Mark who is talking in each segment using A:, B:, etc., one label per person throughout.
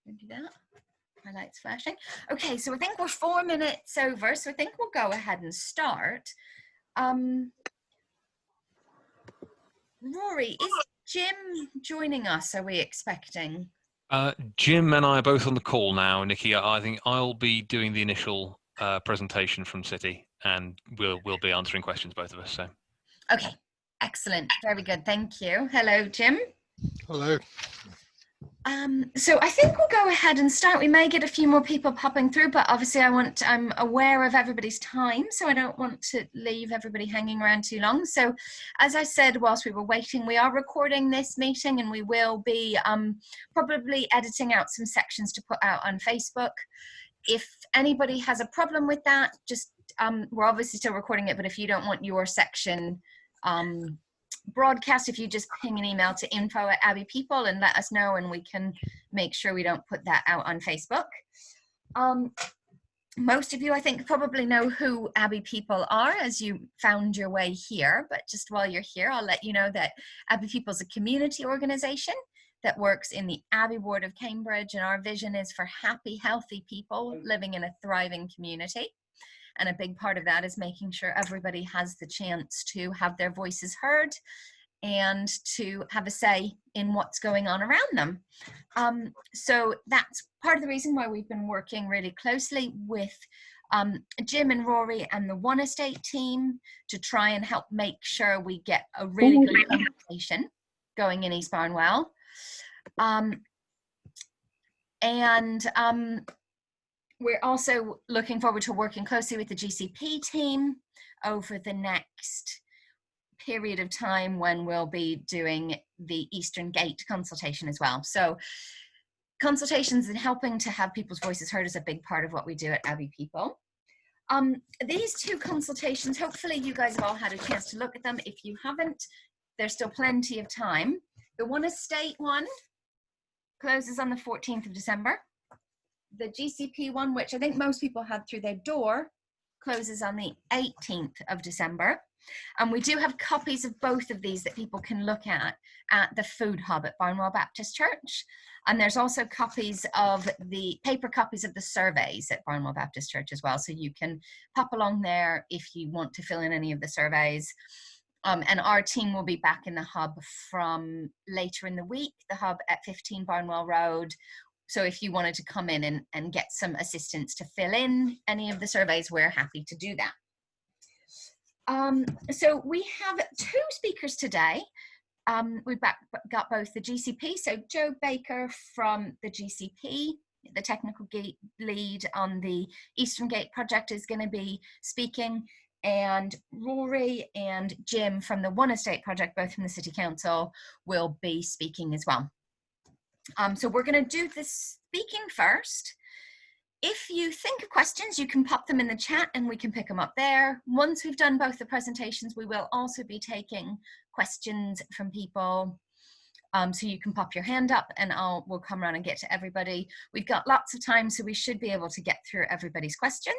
A: Thank you. Do that. My light's flashing. Okay, so I think we're 4 minutes over, so I think we'll go ahead and start. Rory, is Jim joining us? Are we expecting?
B: Jim and I are both on the call now, Nicky. I think I'll be doing the initial presentation from City, and we'll be answering questions, both of us. So.
A: Okay, excellent. Very good. Thank you. Hello, Jim.
C: Hello.
A: So I think we'll go ahead and start. We may get a few more people popping through, but obviously I'm aware of everybody's time, so I don't want to leave everybody hanging around too long. So as I said, whilst we were waiting, we are recording this meeting, and we will be probably editing out some sections to put out on Facebook. If anybody has a problem with that, just we're obviously still recording it, but if you don't want your section broadcast, if you just ping an email to info@Abbey People and let us know, and we can make sure we don't put that out on Facebook. Most of you, I think, probably know who Abbey People are as you found your way here, but just while you're here, I'll let you know that Abbey People is a community organization that works in the Abbey Ward of Cambridge, and our vision is for happy, healthy people living in a thriving community. And a big part of that is making sure everybody has the chance to have their voices heard and to have a say in what's going on around them. So that's part of the reason why we've been working really closely with Jim and Rory and the One Estate team to try and help make sure we get a really good conversation going in East Barnwell. We're also looking forward to working closely with the GCP team over the next period of time when we'll be doing the Eastern Gate consultation as well. So consultations and helping to have people's voices heard is a big part of what we do at Abbey People. These two consultations, hopefully you guys have all had a chance to look at them. If you haven't, there's still plenty of time. The One Estate one closes on the 14th of December. The GCP one, which I think most people had through their door, closes on the 18th of December. And we do have copies of both of these that people can look at the food hub at Barnwell Baptist Church. And there's also copies of the paper copies of the surveys at Barnwell Baptist Church as well. So you can pop along there if you want to fill in any of the surveys. And our team will be back in the hub from later in the week, the hub at 15 Barnwell Road. So if you wanted to come in and get some assistance to fill in any of the surveys, we're happy to do that. So we have two speakers today. We've got both the GCP, so Joe Baker from the GCP, the technical lead on the Eastern Gate project, is going to be speaking, and Rory and Jim from the One Estate project, both from the City Council, will be speaking as well. So we're going to do the speaking first. If you think of questions, you can pop them in the chat and we can pick them up there. Once we've done both the presentations, we will also be taking questions from people. So you can pop your hand up and we'll come around and get to everybody. We've got lots of time, so we should be able to get through everybody's questions.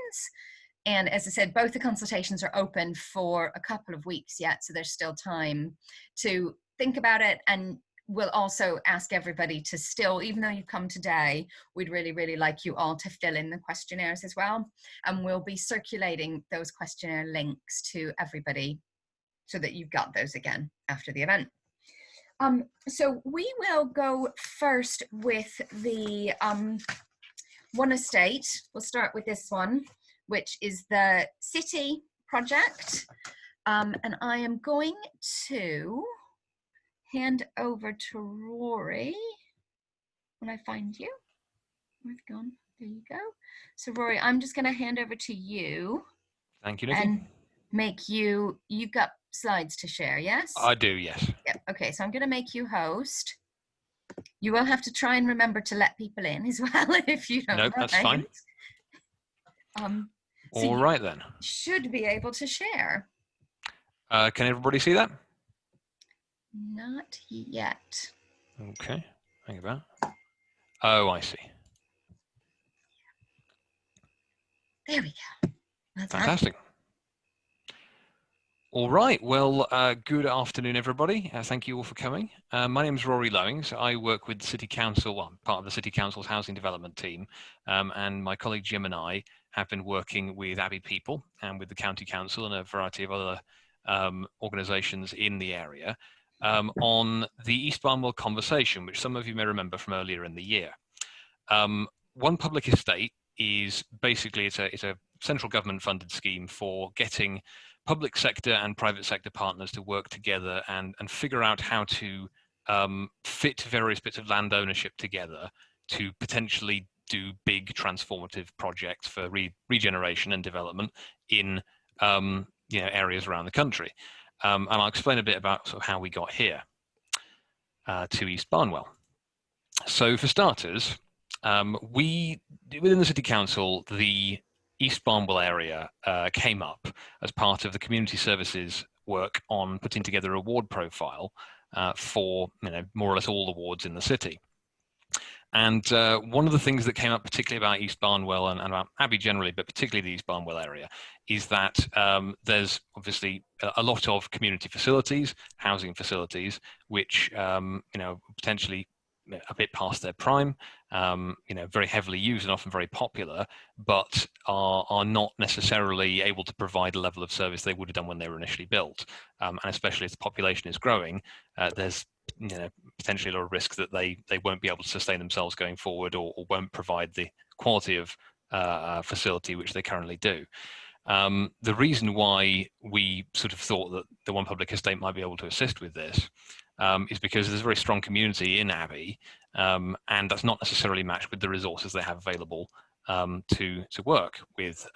A: And as I said, both the consultations are open for a couple of weeks yet, so there's still time to think about it. And we'll also ask everybody to still, even though you've come today, we'd really, really like you all to fill in the questionnaires as well. And we'll be circulating those questionnaire links to everybody so that you've got those again after the event. So we will go first with the One Estate. We'll start with this one, which is the City project. And I am going to hand over to Rory when I find you. Where's it gone? There you go. So Rory, I'm just going to hand over to you.
B: Thank you, Nicky.
A: And make you've got slides to share, yes?
B: I do, yes.
A: Yep. Okay, so I'm going to make you host. You will have to try and remember to let people in as well if you don't.
B: Nope, that's fine.
A: So
B: all right then.
A: Should be able to share.
B: Can everybody see that?
A: Not yet.
B: Okay, hang about. Oh, I see.
A: There we go. That's
B: fantastic. All right. Well, good afternoon, everybody. Thank you all for coming. My name is Rory Lowings. I work with the City Council, well, I'm part of the City Council's housing development team, and my colleague Jim and I have been working with Abbey people and with the County Council and a variety of other organisations in the area on the East Barnwell conversation, which some of you may remember from earlier in the year. One Public Estate is basically it's a central government funded scheme for getting public sector and private sector partners to work together and figure out how to fit various bits of land ownership together to potentially do big transformative projects for regeneration and development in areas around the country. And I'll explain a bit about sort of how we got here to East Barnwell. So for starters, within the City Council, the East Barnwell area came up as part of the community services work on putting together a ward profile for more or less all the wards in the city. And one of the things that came up particularly about East Barnwell and about Abbey generally, but particularly the East Barnwell area, is that there's obviously a lot of community facilities, housing facilities, which potentially a bit past their prime, very heavily used and often very popular, but are not necessarily able to provide a level of service they would have done when they were initially built. And especially as the population is growing, there's potentially a lot of risk that they won't be able to sustain themselves going forward or won't provide the quality of facility which they currently do. The reason why we sort of thought that the One Public Estate might be able to assist with this is because there's a very strong community in Abbey, and that's not necessarily matched with the resources they have available to work with.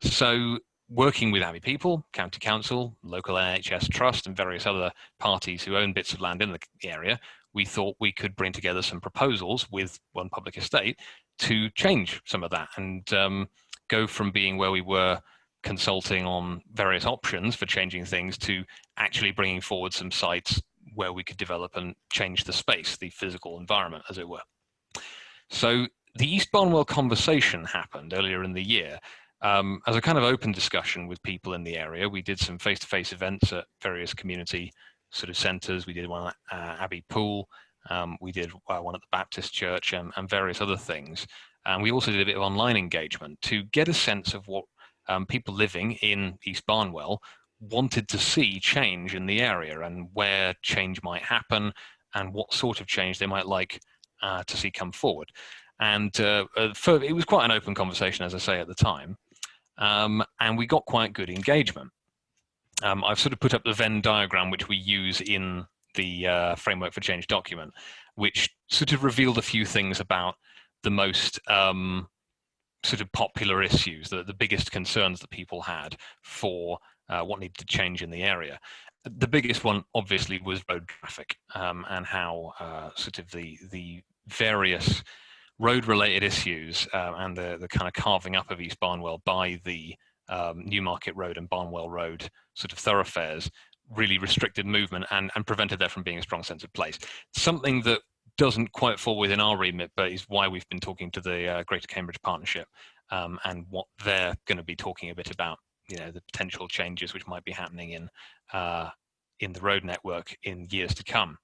B: So working with Abbey people, County Council, local NHS Trust, and various other parties who own bits of land in the area, we thought we could bring together some proposals with One Public Estate to change some of that and go from being where we were consulting on various options for changing things to actually bringing forward some sites where we could develop and change the space, the physical environment, as it were. So the East Barnwell conversation happened earlier in the year as a kind of open discussion with people in the area. We did some face-to-face events at various community sort of centres. We did one at Abbey Pool. We did one at the Baptist Church and various other things. And we also did a bit of online engagement to get a sense of what people living in East Barnwell wanted to see change in the area and where change might happen and what sort of change they might like to see come forward. And it was quite an open conversation, as I say, at the time. And we got quite good engagement. I've sort of put up the Venn diagram, which we use in the Framework for Change document, which sort of revealed a few things about the most sort of popular issues, the biggest concerns that people had for what needed to change in the area. The biggest one, obviously, was road traffic and how sort of the various road-related issues and the kind of carving up of East Barnwell by the Newmarket Road and Barnwell Road sort of thoroughfares really restricted movement and prevented there from being a strong sense of place. Something that doesn't quite fall within our remit, but is why we've been talking to the Greater Cambridge Partnership and what they're going to be talking a bit about, the potential changes which might be happening in the road network in years to come.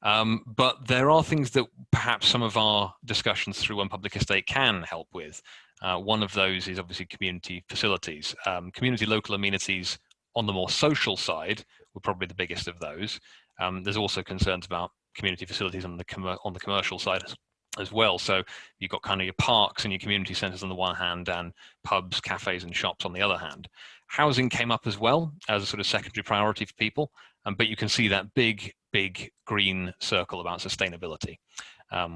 B: But there are things that perhaps some of our discussions through One Public Estate can help with. One of those is obviously community facilities. Community local amenities on the more social side were probably the biggest of those. There's also concerns about community facilities on the commercial side as well. So you've got kind of your parks and your community centres on the one hand and pubs, cafes and shops on the other hand. Housing came up as well as a sort of secondary priority for people, but you can see that big green circle about sustainability,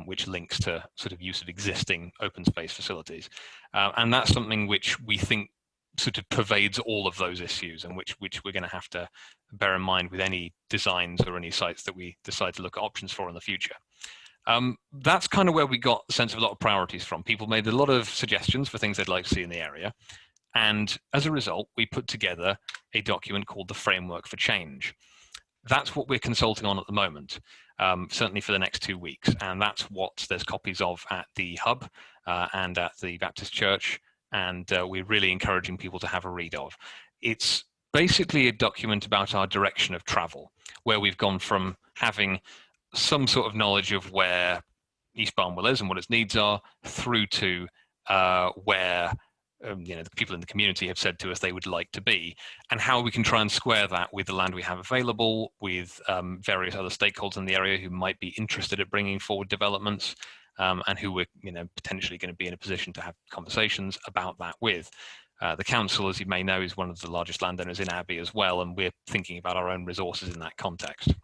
B: which links to sort of use of existing open space facilities. And that's something which we think sort of pervades all of those issues and which we're going to have to bear in mind with any designs or any sites that we decide to look at options for in the future. That's kind of where we got a sense of a lot of priorities from. People made a lot of suggestions for things they'd like to see in the area. And as a result, we put together a document called the Framework for Change. That's what we're consulting on at the moment, certainly for the next 2 weeks. And that's what there's copies of at the Hub and at the Baptist Church. And we're really encouraging people to have a read of. It's basically a document about our direction of travel, where we've gone from having some sort of knowledge of where East Barnwell is and what its needs are, through to where the people in the community have said to us they would like to be, and how we can try and square that with the land we have available, with various other stakeholders in the area who might be interested at bringing forward developments, and who we're potentially going to be in a position to have conversations about that with. The council, as you may know, is one of the largest landowners in Abbey as well, and we're thinking about our own resources in that context.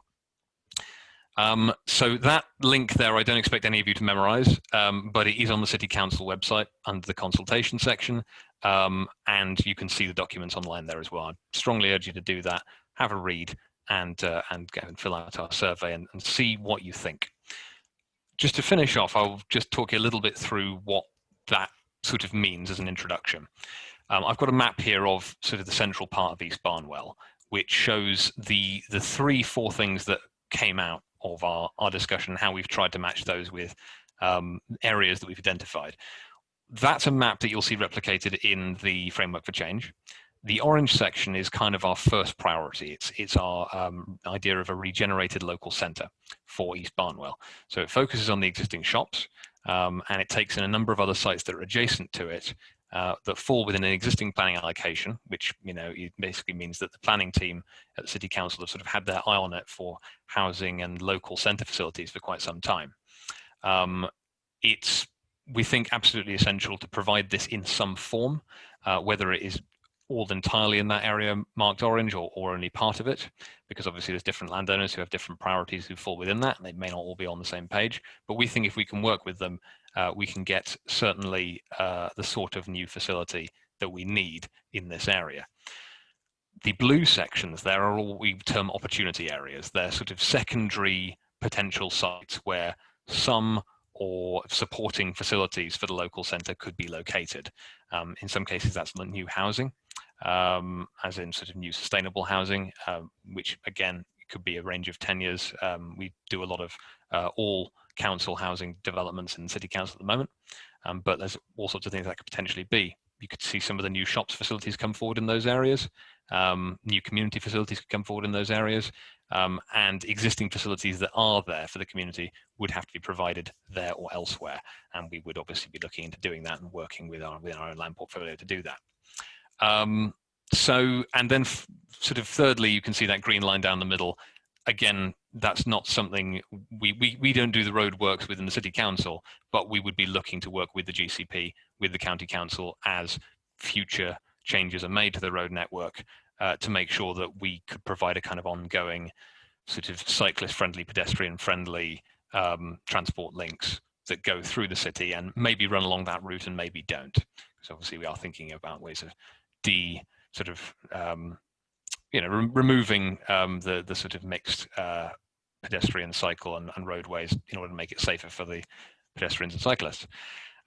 B: So that link there, I don't expect any of you to memorize, but it is on the City Council website under the consultation section, and you can see the documents online there as well. I strongly urge you to do that, have a read, and go and fill out our survey and see what you think. Just to finish off, I'll just talk you a little bit through what that sort of means as an introduction. I've got a map here of sort of the central part of East Barnwell, which shows the 3-4 things that came out of our discussion, how we've tried to match those with areas that we've identified. That's a map that you'll see replicated in the framework for change. The orange section is kind of our first priority. It's our idea of a regenerated local centre for East Barnwell. So it focuses on the existing shops, and it takes in a number of other sites that are adjacent to it, that fall within an existing planning allocation, which it basically means that the planning team at the City Council have sort of had their eye on it for housing and local centre facilities for quite some time. It's, we think, absolutely essential to provide this in some form, whether it is all entirely in that area marked orange or only part of it, because obviously there's different landowners who have different priorities who fall within that, and they may not all be on the same page. But we think if we can work with them, we can get certainly the sort of new facility that we need in this area. The blue sections there are all we term opportunity areas. They're sort of secondary potential sites where some or supporting facilities for the local centre could be located. In some cases, that's new housing, as in sort of new sustainable housing, which again could be a range of tenures. We do a lot of all council housing developments in the City Council at the moment, but there's all sorts of things that could potentially be. You could see some of the new shops facilities come forward in those areas. New community facilities could come forward in those areas, and existing facilities that are there for the community would have to be provided there or elsewhere. And we would obviously be looking into doing that and working with our own land portfolio to do that. And then sort of thirdly, you can see that green line down the middle. Again, that's not something we don't do the road works within the City Council, but we would be looking to work with the GCP, with the County Council, as future changes are made to the road network, to make sure that we could provide a kind of ongoing sort of cyclist-friendly, pedestrian-friendly transport links that go through the city and maybe run along that route and maybe don't. Because obviously we are thinking about ways of removing the sort of mixed pedestrian, cycle and roadways in order to make it safer for the pedestrians and cyclists.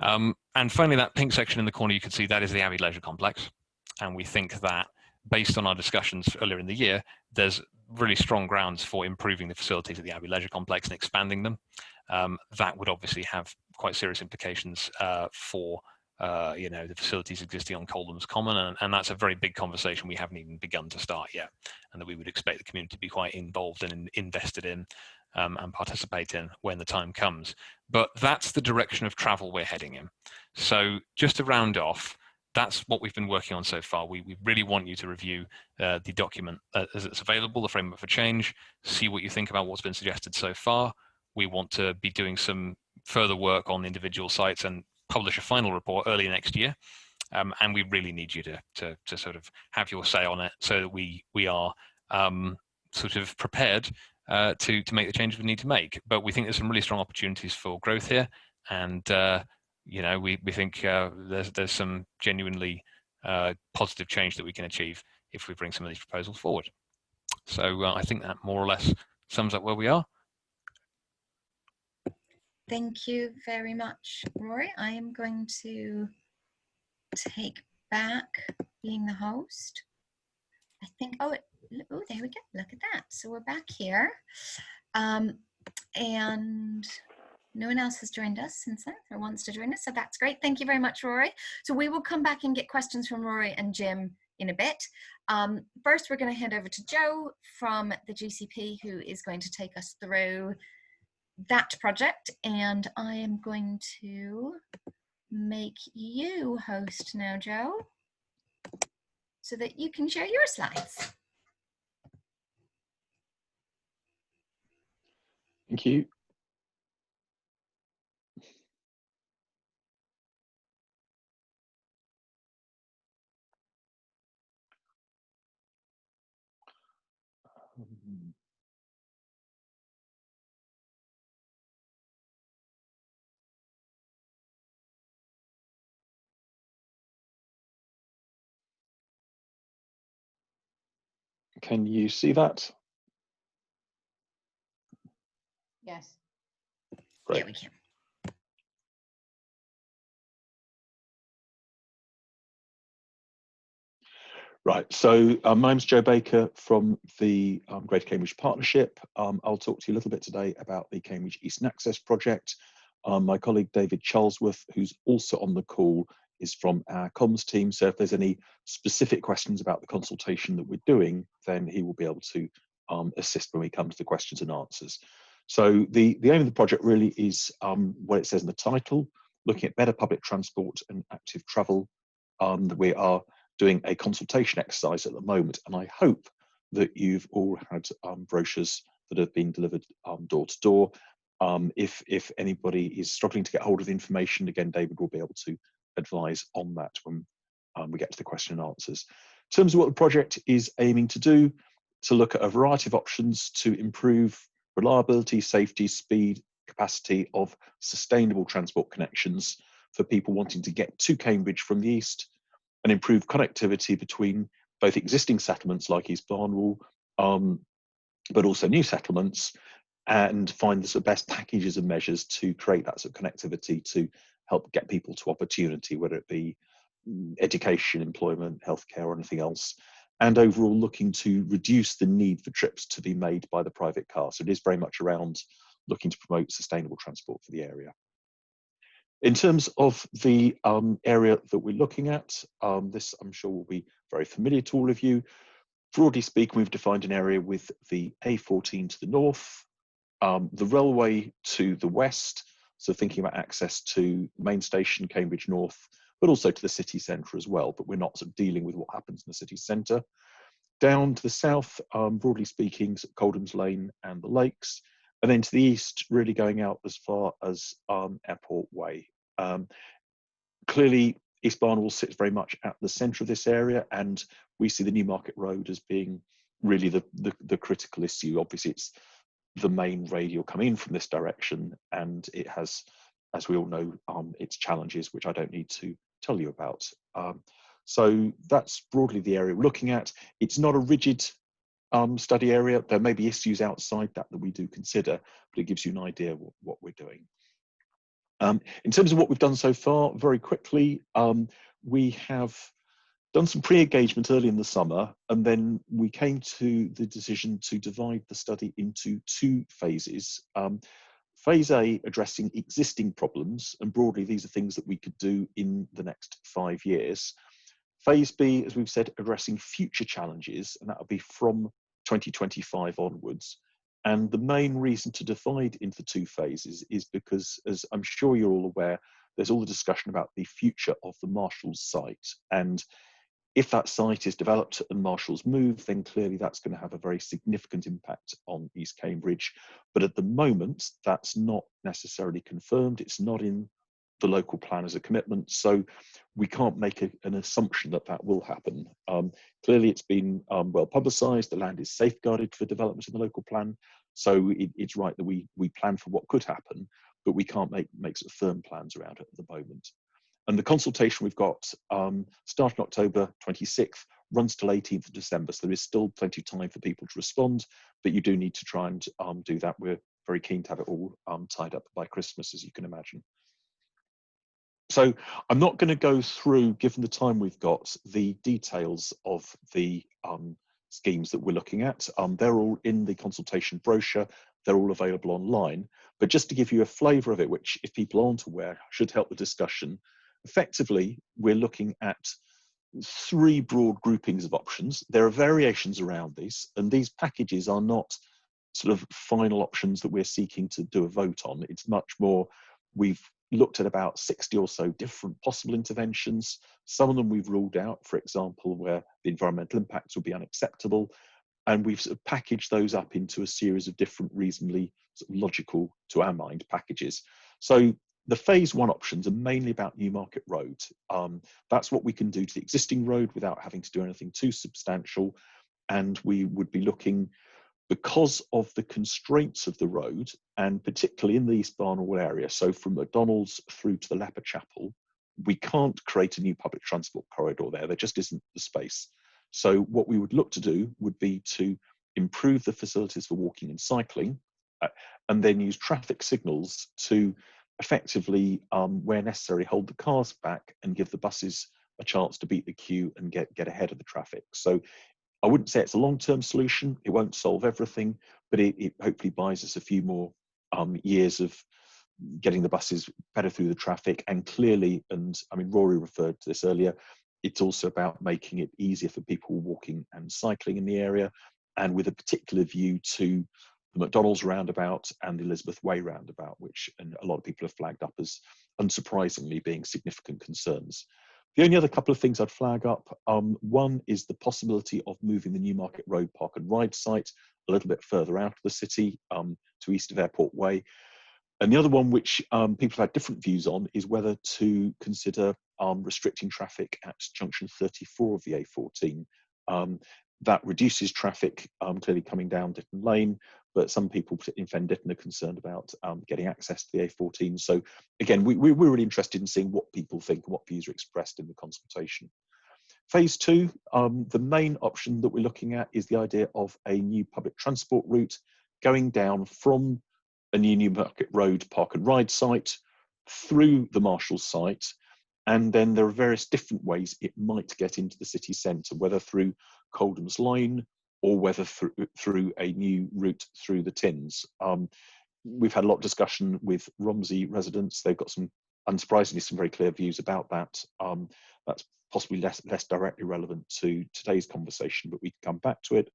B: And finally, that pink section in the corner, you can see that is the Abbey Leisure Complex. And we think that based on our discussions earlier in the year, there's really strong grounds for improving the facilities at the Abbey Leisure Complex and expanding them. That would obviously have quite serious implications for the facilities existing on Coldham's Common, and that's a very big conversation we haven't even begun to start yet, and that we would expect the community to be quite involved and invested in and participate in when the time comes. But that's the direction of travel we're heading in. So just to round off, that's what we've been working on so far. We really want you to review the document as it's available, the framework for change, see what you think about what's been suggested so far. We want to be doing some further work on individual sites and publish a final report early next year. And we really need you to sort of have your say on it, so that we are sort of prepared to make the changes we need to make. But we think there's some really strong opportunities for growth here, and we think there's some genuinely positive change that we can achieve if we bring some of these proposals forward. So I think that more or less sums up where we are.
A: Thank you very much, Rory. I am going to take back being the host. I think, there we go. Look at that. So we're back here. And no one else has joined us since then or wants to join us. So that's great. Thank you very much, Rory. So we will come back and get questions from Rory and Jim in a bit. First, we're going to hand over to Joe from the GCP, who is going to take us through that project. And I am going to make you host now, Joe, so that you can share your slides.
C: Thank you. Can you see that?
A: Yes.
C: Great.
A: Yeah, we can.
C: Right, so my name's Joe Baker from the Greater Cambridge Partnership. I'll talk to you a little bit today about the Cambridge Eastern Access Project. My colleague David Charlesworth, who's also on the call, is from our comms team. So if there's any specific questions about the consultation that we're doing, then he will be able to assist when we come to the questions and answers. So the aim of the project really is what it says in the title, looking at better public transport and active travel. We are doing a consultation exercise at the moment, and I hope that you've all had brochures that have been delivered door to door. If anybody is struggling to get hold of the information, again, David will be able to advise on that when we get to the question and answers. In terms of what the project is aiming to do, to look at a variety of options to improve reliability, safety, speed, capacity of sustainable transport connections for people wanting to get to Cambridge from the east, and improve connectivity between both existing settlements like East Barnwell, but also new settlements, and find the sort of best packages and measures to create that sort of connectivity to help get people to opportunity, whether it be education, employment, healthcare, or anything else, and overall looking to reduce the need for trips to be made by the private car. So it is very much around looking to promote sustainable transport for the area. In terms of the area that we're looking at, this I'm sure will be very familiar to all of you. Broadly speaking, we've defined an area with the A14 to the north, the railway to the west, so thinking about access to main station, Cambridge North, but also to the city centre as well, but we're not sort of dealing with what happens in the city centre. Down to the south, broadly speaking, Coldham's Lane and the Lakes, and then to the east, really going out as far as Airport Way. Clearly, East Barnwell sits very much at the centre of this area, and we see the Newmarket Road as being really the critical issue. Obviously, it's the main radial coming in from this direction, and it has, as we all know, its challenges, which I don't need to tell you about. So that's broadly the area we're looking at. It's not a rigid study area. There may be issues outside that we do consider, but it gives you an idea of what we're doing. In terms of what we've done so far, very quickly, we have done some pre-engagement early in the summer, and then we came to the decision to divide the study into two phases. Phase A, addressing existing problems, and broadly these are things that we could do in the next 5 years. Phase B, as we've said, addressing future challenges, and that will be from 2025 onwards. And the main reason to divide into two phases is because, as I'm sure you're all aware, there's all the discussion about the future of the Marshall's site. And if that site is developed and Marshall's move, then clearly that's going to have a very significant impact on East Cambridge. But at the moment, that's not necessarily confirmed. It's not in the local plan as a commitment. So we can't make an assumption that that will happen. Clearly, it's been well publicised. The land is safeguarded for development in the local plan. So it's right that we plan for what could happen, but we can't make sort of firm plans around it at the moment. And the consultation we've got starting October 26th, runs till 18th of December. So there is still plenty of time for people to respond, but you do need to try and do that. We're very keen to have it all tied up by Christmas, as you can imagine. So I'm not going to go through, given the time we've got, the details of the schemes that we're looking at. They're all in the consultation brochure. They're all available online. But just to give you a flavour of it, which if people aren't aware, should help the discussion. Effectively, we're looking at three broad groupings of options. There are variations around these, and these packages are not sort of final options that we're seeking to do a vote on. It's much more, we've looked at about 60 or so different possible interventions. Some of them we've ruled out, for example, where the environmental impacts would be unacceptable. And we've sort of packaged those up into a series of different reasonably sort of logical, to our mind, packages. So the phase one options are mainly about Newmarket Road. That's what we can do to the existing road without having to do anything too substantial. And we would be looking, because of the constraints of the road, and particularly in the East Barnwell area, so from McDonald's through to the Leper Chapel, we can't create a new public transport corridor there. There just isn't the space. So what we would look to do would be to improve the facilities for walking and cycling, and then use traffic signals to effectively, where necessary, hold the cars back and give the buses a chance to beat the queue and get ahead of the traffic. So I wouldn't say it's a long-term solution. It won't solve everything, but it hopefully buys us a few more years of getting the buses better through the traffic. And clearly, and I mean, Rory referred to this earlier, it's also about making it easier for people walking and cycling in the area, and with a particular view to the McDonald's roundabout and the Elizabeth Way roundabout, which and a lot of people have flagged up as, unsurprisingly, being significant concerns. The only other couple of things I'd flag up, one is the possibility of moving the Newmarket Road Park and Ride site a little bit further out of the city, to east of Airport Way. And the other one, which people have had different views on, is whether to consider restricting traffic at junction 34 of the A14. That reduces traffic clearly coming down Ditton Lane, but some people in Fen Ditton are concerned about getting access to the A14. So again, we're really interested in seeing what people think and what views are expressed in the consultation. Phase two, the main option that we're looking at is the idea of a new public transport route going down from a new Newmarket Road Park and Ride site through the Marshall's site. And then there are various different ways it might get into the city centre, whether through Coldham's Lane or whether through a new route through the Tins. We've had a lot of discussion with Romsey residents. They've got some, unsurprisingly, some very clear views about that. That's possibly less directly relevant to today's conversation, but we can come back to it.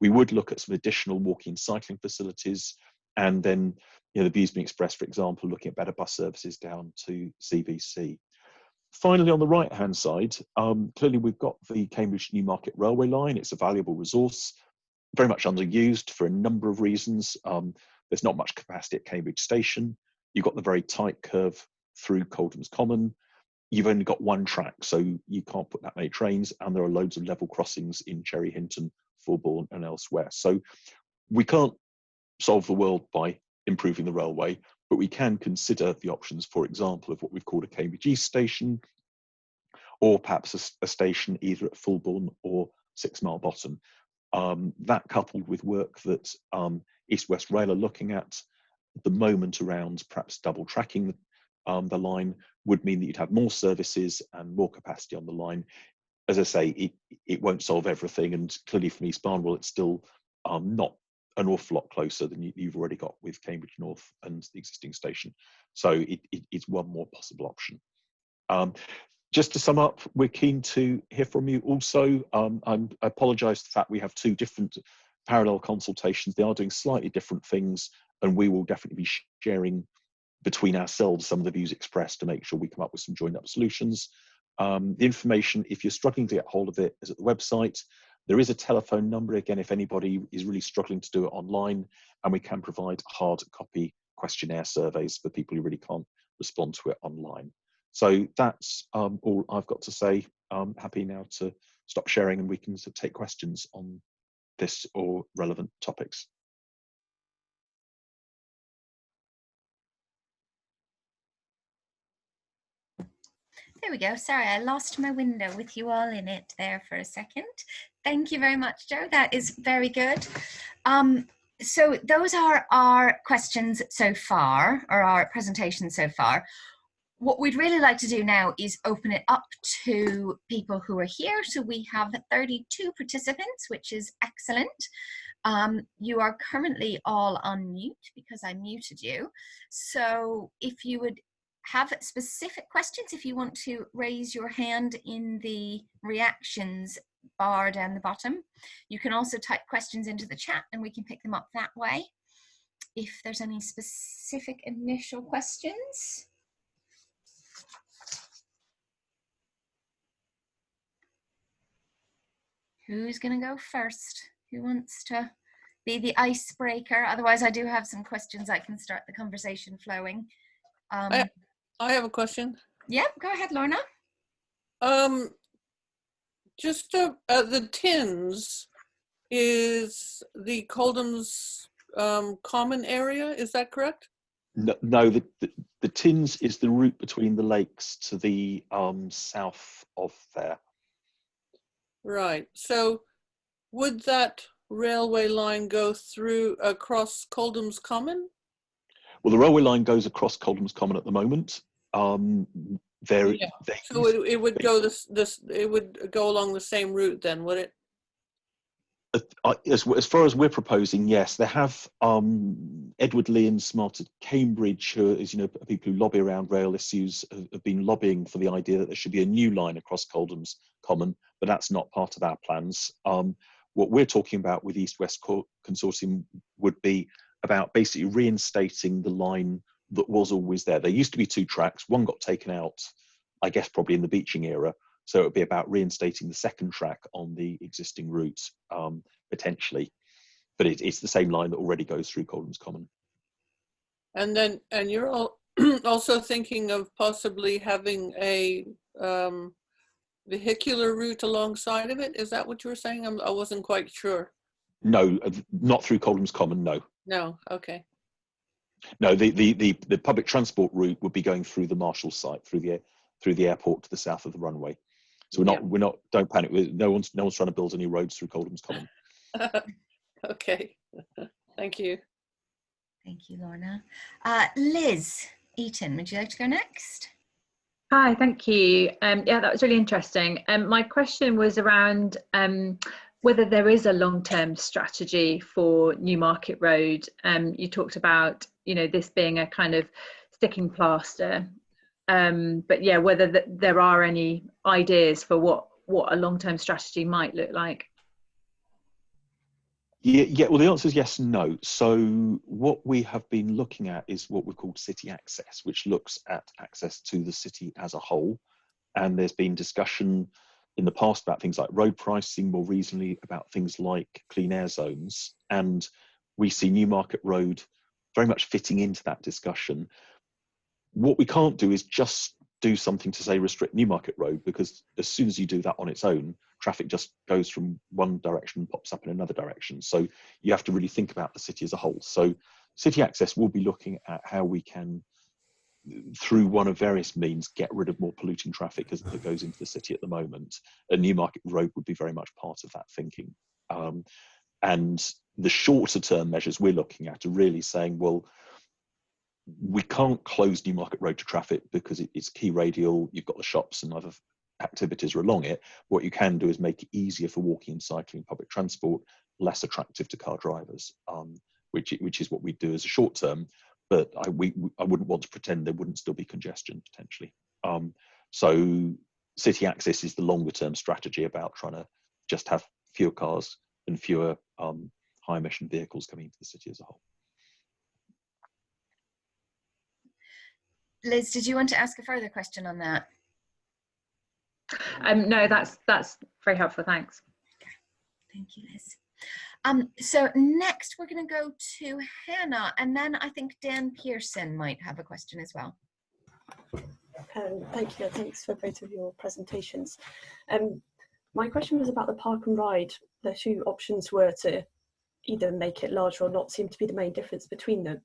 C: We would look at some additional walking and cycling facilities, and then, you know, the views being expressed, for example, looking at better bus services down to CVC. Finally, on the right-hand side, clearly we've got the Cambridge Newmarket Railway line. It's a valuable resource, very much underused for a number of reasons. There's not much capacity at Cambridge Station. You've got the very tight curve through Coldham's Common. You've only got one track, so you can't put that many trains, and there are loads of level crossings in Cherry Hinton, Fulbourn and elsewhere. So we can't solve the world by improving the railway, but we can consider the options, for example, of what we've called a Cambridge East station, or perhaps a station either at Fulbourn or 6 Mile Bottom. That coupled with work that East West Rail are looking at the moment around perhaps double tracking the line would mean that you'd have more services and more capacity on the line. As I say, it won't solve everything, and clearly from East Barnwell, it's still not an awful lot closer than you've already got with Cambridge North and the existing station. So it's one more possible option. Just to sum up, we're keen to hear from you also. I apologise for the fact we have two different parallel consultations. They are doing slightly different things, and we will definitely be sharing between ourselves some of the views expressed to make sure we come up with some joined up solutions. The information, if you're struggling to get hold of it, is at the website. There is a telephone number, again, if anybody is really struggling to do it online, and we can provide hard copy questionnaire surveys for people who really can't respond to it online. So that's all I've got to say. I'm happy now to stop sharing, and we can take questions on this or relevant topics.
A: There we go. Sorry, I lost my window with you all in it there for a second. Thank you very much, Joe. That is very good. So those are our questions so far, or our presentation so far. What we'd really like to do now is open it up to people who are here. So we have 32 participants, which is excellent. You are currently all on mute because I muted you. So if you would have specific questions, if you want to raise your hand in the reactions bar down the bottom. You can also type questions into the chat and we can pick them up that way. If there's any specific initial questions. Who's going to go first? Who wants to be the icebreaker? Otherwise, I do have some questions. I can start the conversation flowing.
D: I have a question.
A: Yeah, go ahead, Lorna.
D: Just the tins is the Coldham's common area, is that correct?
C: No, the Tins is the route between the lakes to the south of there.
D: Right. So would that railway line go through across Coldham's Common?
C: Well, the railway line goes across Coldham's Common at the moment.
D: Yeah. So it would go it would go along the same route then, would it?
C: As far as we're proposing, yes. They have Edward Lee and Smart at Cambridge, who, as you know, people who lobby around rail issues, have been lobbying for the idea that there should be a new line across Coldham's Common, but that's not part of our plans. What we're talking about with East West Consortium would be about basically reinstating the line that was always there. There used to be 2 tracks. One got taken out, I guess, probably in the Beeching era. So it would be about reinstating the 2nd track on the existing route, potentially. But it's the same line that already goes through Coldham's Common.
D: And you're all also thinking of possibly having a vehicular route alongside of it? Is that what you were saying? I wasn't quite sure.
C: No, not through Coldham's Common, no.
D: No, okay.
C: No, the public transport route would be going through the Marshall site, through the airport to the south of the runway. So we're not. Don't panic. No one's trying to build any roads through Coldham's Common.
D: Okay, thank you.
A: Thank you, Lorna. Liz Eaton, would you like to go next?
E: Hi, thank you. Yeah, that was really interesting. My question was around whether there is a long-term strategy for Newmarket Road. You talked about, this being a kind of sticking plaster. But yeah, whether there are any ideas for what a long-term strategy might look like.
C: Yeah. Well, the answer is yes and no. So what we have been looking at is what we've called city access, which looks at access to the city as a whole. And there's been discussion in the past about things like road pricing, more recently about things like clean air zones. And we see Newmarket Road very much fitting into that discussion. What we can't do is just do something to say restrict Newmarket Road, because as soon as you do that on its own, traffic just goes from one direction and pops up in another direction. So you have to really think about the city as a whole. So city access will be looking at how we can, through one of various means, get rid of more polluting traffic that goes into the city at the moment. And Newmarket Road would be very much part of that thinking. And the shorter term measures we're looking at are really saying, well, we can't close Newmarket Road to traffic because it's key radial, you've got the shops and other activities are along it. What you can do is make it easier for walking and cycling public transport, less attractive to car drivers, which is what we do as a short term. But I wouldn't want to pretend there wouldn't still be congestion potentially. So city access is the longer term strategy about trying to just have fewer cars and fewer high emission vehicles coming into the city as a whole.
A: Liz, did you want to ask a further question on that?
E: No, that's very helpful, thanks.
A: Okay. Thank you, Liz. So next we're going to go to Hannah, and then I think Dan Pearson might have a question as well.
F: Thank you, thanks for both of your presentations. My question was about the park and ride. The 2 options were to either make it larger or not, seem to be the main difference between them.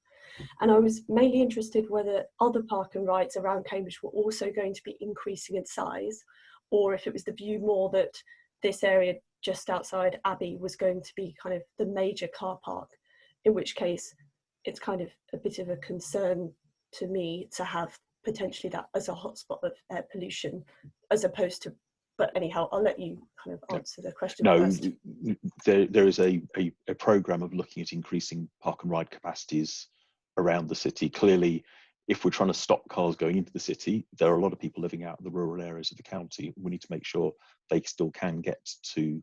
F: And I was mainly interested whether other park and rides around Cambridge were also going to be increasing in size, or if it was the view more that this area just outside Abbey was going to be kind of the major car park, in which case it's kind of a bit of a concern to me to have potentially that as a hotspot of air pollution, as opposed to, but anyhow, I'll let you kind of answer the question first.
C: There is a programme of looking at increasing park and ride capacities around the city. Clearly, if we're trying to stop cars going into the city, there are a lot of people living out in the rural areas of the county. We need to make sure they still can get to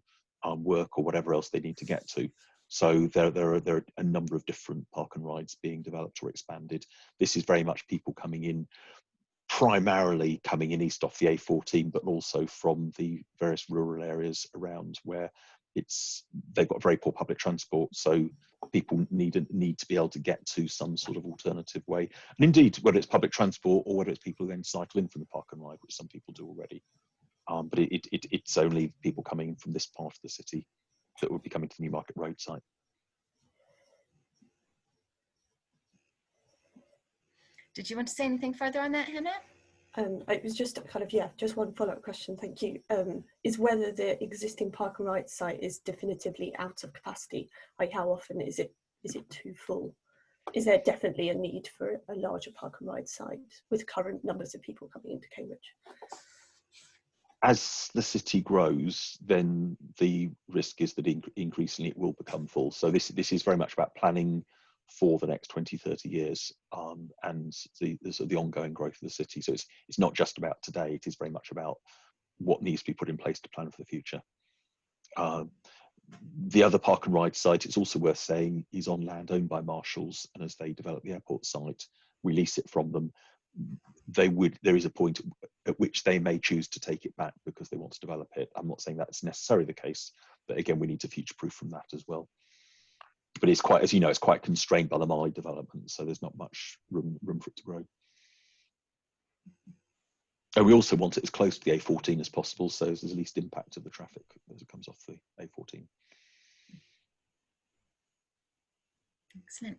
C: work or whatever else they need to get to. So there are a number of different park and rides being developed or expanded. This is very much people coming in, primarily coming in east off the A14, but also from the various rural areas around where they've got very poor public transport. So people need to be able to get to some sort of alternative way. And indeed, whether it's public transport or whether it's people who then cycle in from the park and ride, which some people do already. But it's only people coming from this part of the city that would be coming to the Newmarket Road site.
A: Did you want to say anything further on that, Hannah?
F: It was just kind of, just one follow-up question, thank you. Is whether the existing park and ride site is definitively out of capacity? Like, how often is it too full? Is there definitely a need for a larger park and ride site with current numbers of people coming into Cambridge?
C: As the city grows, then the risk is that increasingly it will become full. So this is very much about planning for the next 20, 30 years, and the ongoing growth of the city. So it's not just about today, it is very much about what needs to be put in place to plan for the future. The other park and ride site, it's also worth saying, is on land owned by Marshalls, and as they develop the airport site, we lease it from them. There is a point at which they may choose to take it back because they want to develop it. I'm not saying that's necessarily the case, but again, we need to future-proof from that as well. But it's quite, as you know, it's quite constrained by the Mali development, so there's not much room for it to grow. And we also want it as close to the A14 as possible, so there's the least impact of the traffic as it comes off the A14.
A: Excellent,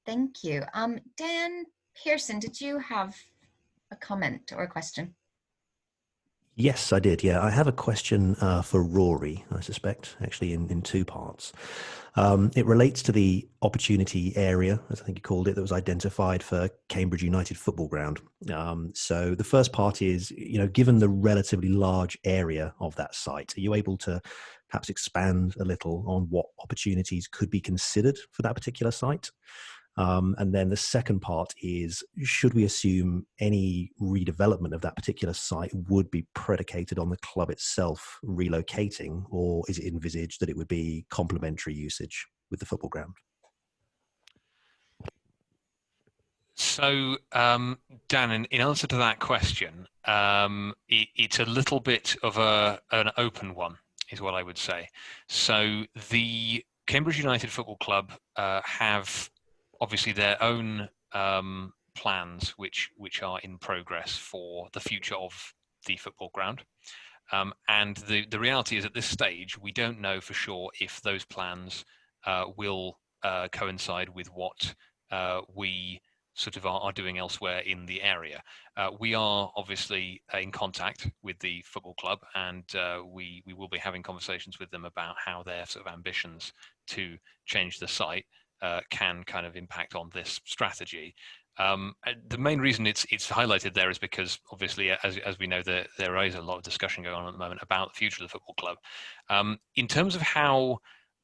A: thank you. Dan Pearson, did you have a comment or a question?
G: Yes, I did. Yeah, I have a question for Rory, I suspect, actually in two parts. It relates to the opportunity area, as I think you called it, that was identified for Cambridge United Football Ground. So the first part is, given the relatively large area of that site, are you able to perhaps expand a little on what opportunities could be considered for that particular site? And then the second part is, should we assume any redevelopment of that particular site would be predicated on the club itself relocating, or is it envisaged that it would be complementary usage with the football ground?
B: So, Dan, in answer to that question, it's a little bit of an open one, is what I would say. So the Cambridge United Football Club have obviously their own plans which are in progress for the future of the football ground. And the reality is, at this stage, we don't know for sure if those plans will coincide with what we sort of are doing elsewhere in the area. We are obviously in contact with the football club, and we will be having conversations with them about how their sort of ambitions to change the site can kind of impact on this strategy. The main reason it's highlighted there is because, obviously, as we know, there is a lot of discussion going on at the moment about the future of the football club. In terms of how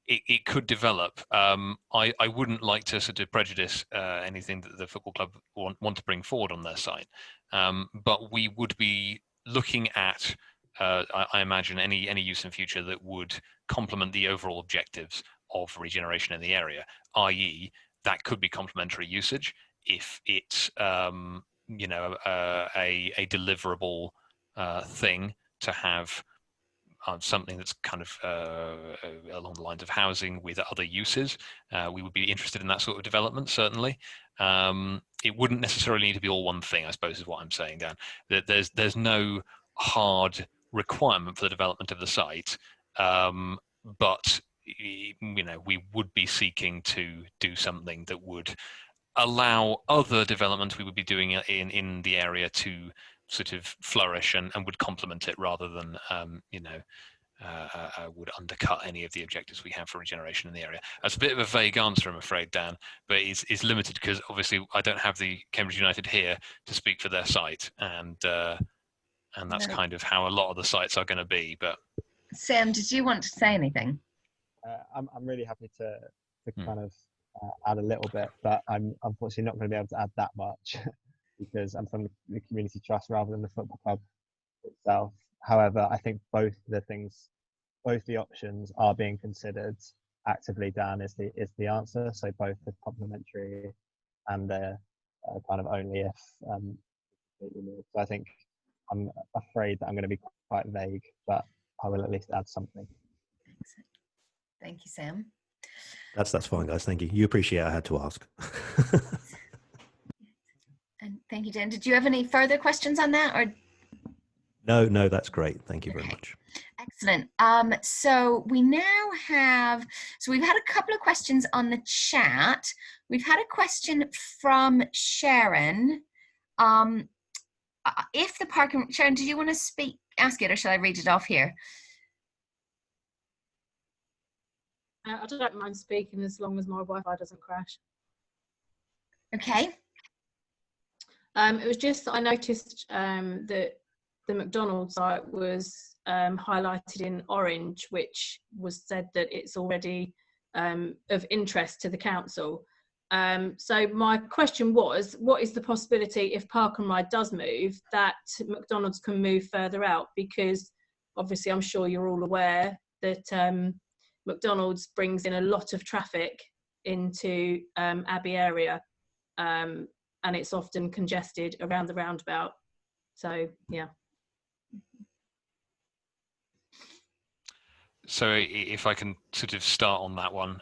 B: it could develop, I wouldn't like to sort of prejudice anything that the football club want to bring forward on their site. But we would be looking at, I imagine, any use in future that would complement the overall objectives of regeneration in the area, i.e. that could be complementary usage if it's a deliverable thing to have something that's kind of along the lines of housing with other uses. We would be interested in that sort of development, certainly. It wouldn't necessarily need to be all one thing, I suppose, is what I'm saying, Dan. There's no hard requirement for the development of the site, but we would be seeking to do something that would allow other development we would be doing in the area to sort of flourish and would complement it, rather than would undercut any of the objectives we have for regeneration in the area. That's a bit of a vague answer, I'm afraid, Dan, but it's limited because obviously I don't have the Cambridge United here to speak for their site, and that's kind of how a lot of the sites are going to be. But
A: Sam, did you want to say anything?
H: I'm really happy to kind of add a little bit, but I'm unfortunately not going to be able to add that much. because I'm from the community trust rather than the football club itself. However, I think both the options are being considered actively. Dan is the answer. So both are complementary, and they're kind of only if. So I think I'm afraid that I'm going to be quite vague, but I will at least add something.
A: Thank you, Sam.
G: That's fine, guys. Thank you. You appreciate I had to ask.
A: And thank you, Dan. Did you have any further questions on that, or?
G: No, that's great. Thank you very much.
A: Excellent. So we now have, so we've had a couple of questions on the chat. We've had a question from Sharon. If the parking, Sharon, do you want to ask it, or shall I read it off here?
I: I don't mind speaking as long as my Wi-Fi doesn't crash.
A: Okay.
I: It was just that I noticed that the McDonald's site was highlighted in orange, which was said that it's already of interest to the council. So my question was, what is the possibility if Park and Ride does move, that McDonald's can move further out? Because obviously I'm sure you're all aware that McDonald's brings in a lot of traffic into Abbey area, and it's often congested around the roundabout. So yeah.
B: So if I can sort of start on that one,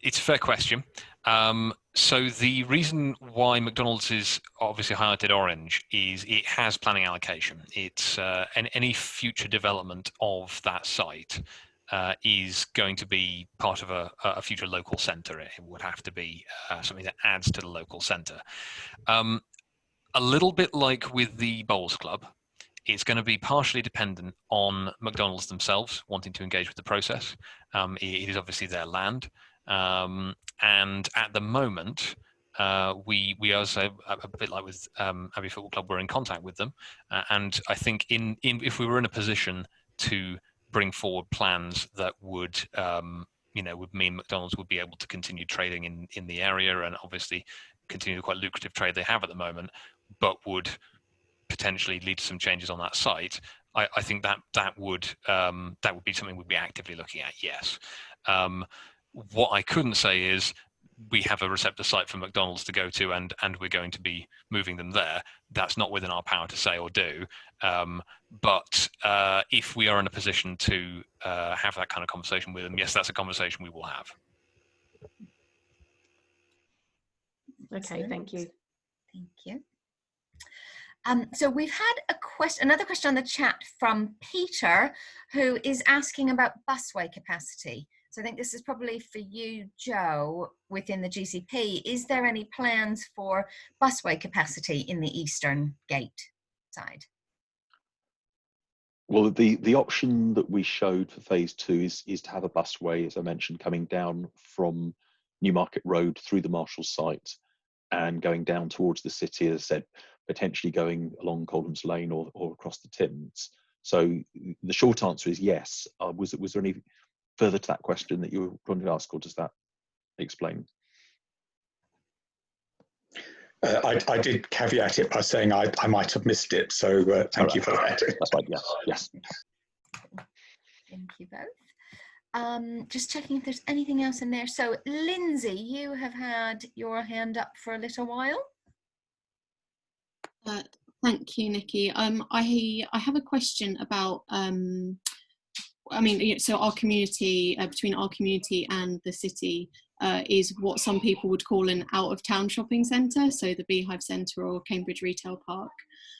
B: it's a fair question. So the reason why McDonald's is obviously highlighted orange is it has planning allocation. It's any future development of that site is going to be part of a future local centre. It would have to be something that adds to the local centre. A little bit like with the Bowls Club, it's going to be partially dependent on McDonald's themselves wanting to engage with the process. It is obviously their land. And at the moment, we also, a bit like with Abbey Football Club, we're in contact with them. And I think if we were in a position to bring forward plans that would would mean McDonald's would be able to continue trading in the area, and obviously continue the quite lucrative trade they have at the moment, but would potentially lead to some changes on that site, I think that would be something we'd be actively looking at. Yes. What I couldn't say is we have a receptor site for McDonald's to go to, and we're going to be moving them there. That's not within our power to say or do. But if we are in a position to have that kind of conversation with them, yes, that's a conversation we will have.
I: Okay, thank you.
A: Thank you. So we've had another question on the chat from Peter, who is asking about busway capacity. So I think this is probably for you, Joe, within the GCP. Is there any plans for busway capacity in the Eastern Gate side?
C: Well, the option that we showed for phase 2 is to have a busway, as I mentioned, coming down from Newmarket Road through the Marshall site and going down towards the city, as I said, potentially going along Coldham's Lane or across the Thames. So the short answer is yes. Was there any further to that question that you were going to ask, or does that explain?
J: I did caveat it by saying I might have missed it, so thank you for that.
C: That's right, yes.
A: Thank you both. Just checking if there's anything else in there. So Lindsay, you have had your hand up for a little while.
K: Thank you, Nikki. I have a question about, so our community, between our community and the city, is what some people would call an out-of-town shopping centre, so the Beehive Centre or Cambridge Retail Park.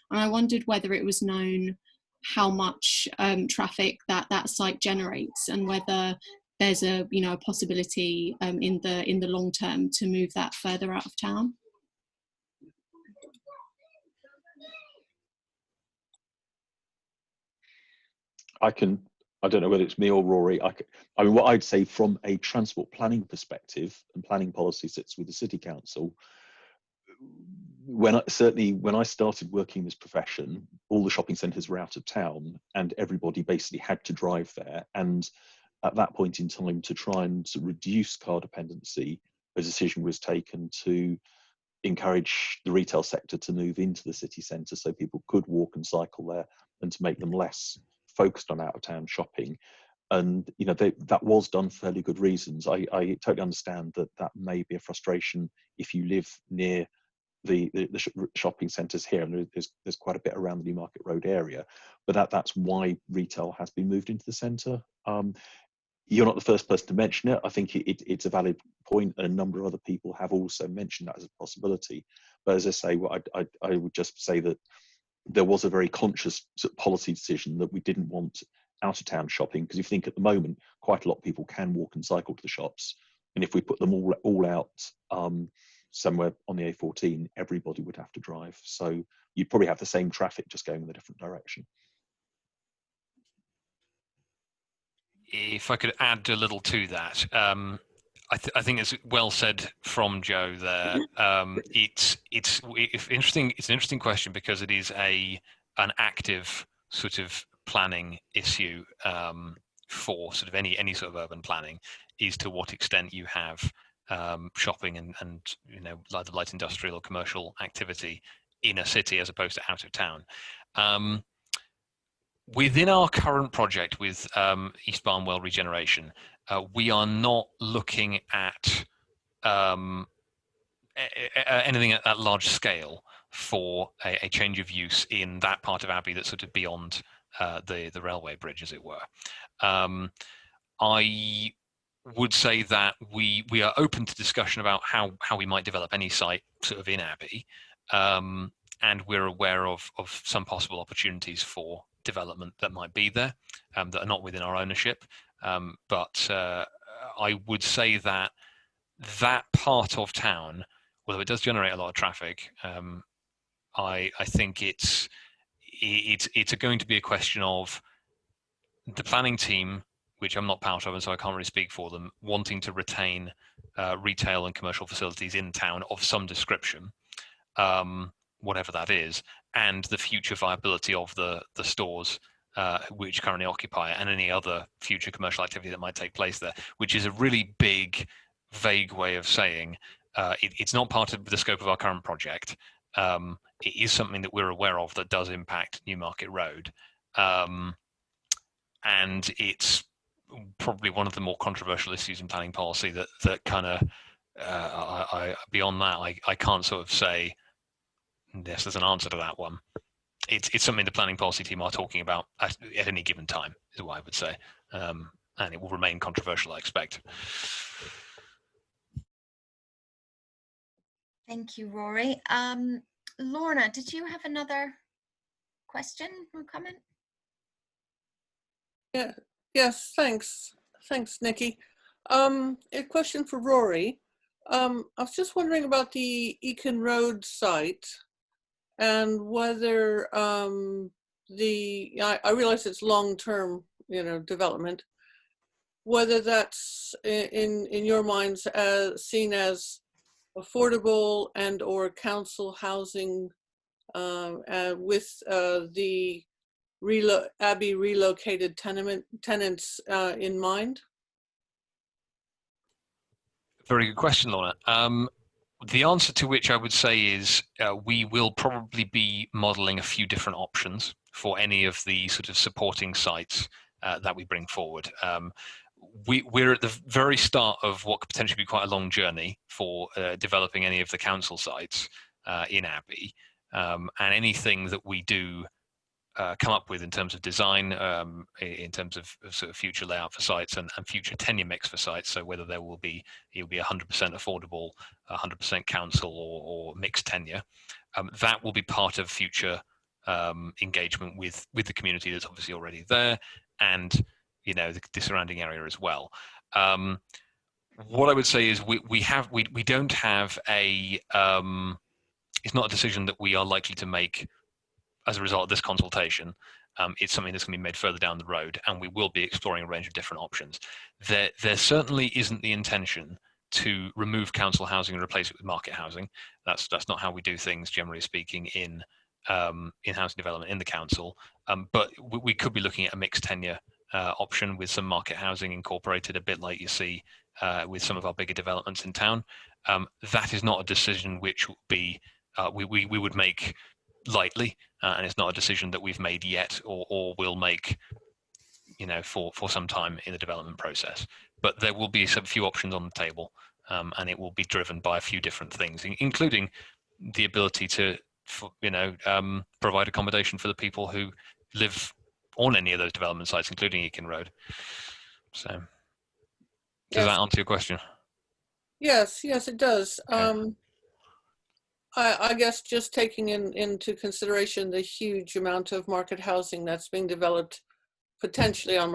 K: And I wondered whether it was known how much traffic that site generates, and whether there's a possibility in the long term to move that further out of town.
C: I don't know whether it's me or Rory. I mean, what I'd say from a transport planning perspective, and planning policy sits with the City Council, when I started working in this profession, all the shopping centres were out of town and everybody basically had to drive there. And at that point in time, to try and reduce car dependency, a decision was taken to encourage the retail sector to move into the city centre so people could walk and cycle there, and to make them less focused on out of town shopping. And that was done for fairly good reasons. I totally understand that may be a frustration if you live near the shopping centres here, and there's quite a bit around the Newmarket Road area, but that's why retail has been moved into the centre. You're not the first person to mention it. I think it's a valid point, and a number of other people have also mentioned that as a possibility. But as I say, I would just say that there was a very conscious policy decision that we didn't want out of town shopping, because if you think at the moment, quite a lot of people can walk and cycle to the shops, and if we put them all out somewhere on the A14, everybody would have to drive. So you'd probably have the same traffic, just going in a different direction.
B: If I could add a little to that, I think it's well said from Joe there. It's interesting. It's an interesting question because it is an active sort of planning issue for sort of any sort of urban planning, is to what extent you have shopping and either light industrial or commercial activity in a city as opposed to out of town. Within our current project with East Barnwell regeneration, we are not looking at anything at large scale for a change of use in that part of Abbey that's sort of beyond the railway bridge, as it were. I would say that we are open to discussion about how we might develop any site sort of in Abbey, and we're aware of some possible opportunities for development that might be there that are not within our ownership. But I would say that part of town, although it does generate a lot of traffic, I think it's going to be a question of the planning team, which I'm not part of, and so I can't really speak for them, wanting to retain retail and commercial facilities in town of some description, whatever that is, and the future viability of the stores which currently occupy it, and any other future commercial activity that might take place there, which is a really big, vague way of saying it's not part of the scope of our current project. It is something that we're aware of that does impact Newmarket Road, and it's probably one of the more controversial issues in planning policy that kind of beyond that I can't sort of say yes, there's an answer to that one. It's something the planning policy team are talking about at any given time, is what I would say, and it will remain controversial, I expect.
A: Thank you, Rory. Lorna, did you have another question or comment?
D: Yeah. Yes. Thanks, Nicky. A question for Rory. I was just wondering about the Eakin Road site, and whether I realize it's long-term, development, whether that's in your minds seen as affordable and or council housing with the Abbey relocated tenants in mind?
B: Very good question, Lorna. The answer to which I would say is we will probably be modelling a few different options for any of the sort of supporting sites that we bring forward. We're at the very start of what could potentially be quite a long journey for developing any of the council sites in Abbey, and anything that we do come up with in terms of design, in terms of sort of future layout for sites and future tenure mix for sites. So whether it'll be 100% affordable, 100% council or mixed tenure, that will be part of future engagement with the community that's obviously already there, and the surrounding area as well. What I would say is we don't have a it's not a decision that we are likely to make as a result of this consultation. It's something that's going to be made further down the road, and we will be exploring a range of different options. There certainly isn't the intention to remove council housing and replace it with market housing. That's not how we do things, generally speaking, in housing development in the council. But we could be looking at a mixed tenure option with some market housing incorporated, a bit like you see with some of our bigger developments in town. that is not a decision which would be we would make lightly, and it's not a decision that we've made yet or will make, you know, for some time in the development process. But there will be some few options on the table, and it will be driven by a few different things, including the ability to, you know, provide accommodation for the people who live on any of those development sites, including Eakin Road. So, does that answer your question?
D: Yes, it does.
B: Okay.
D: I guess just taking into consideration the huge amount of market housing that's being developed potentially on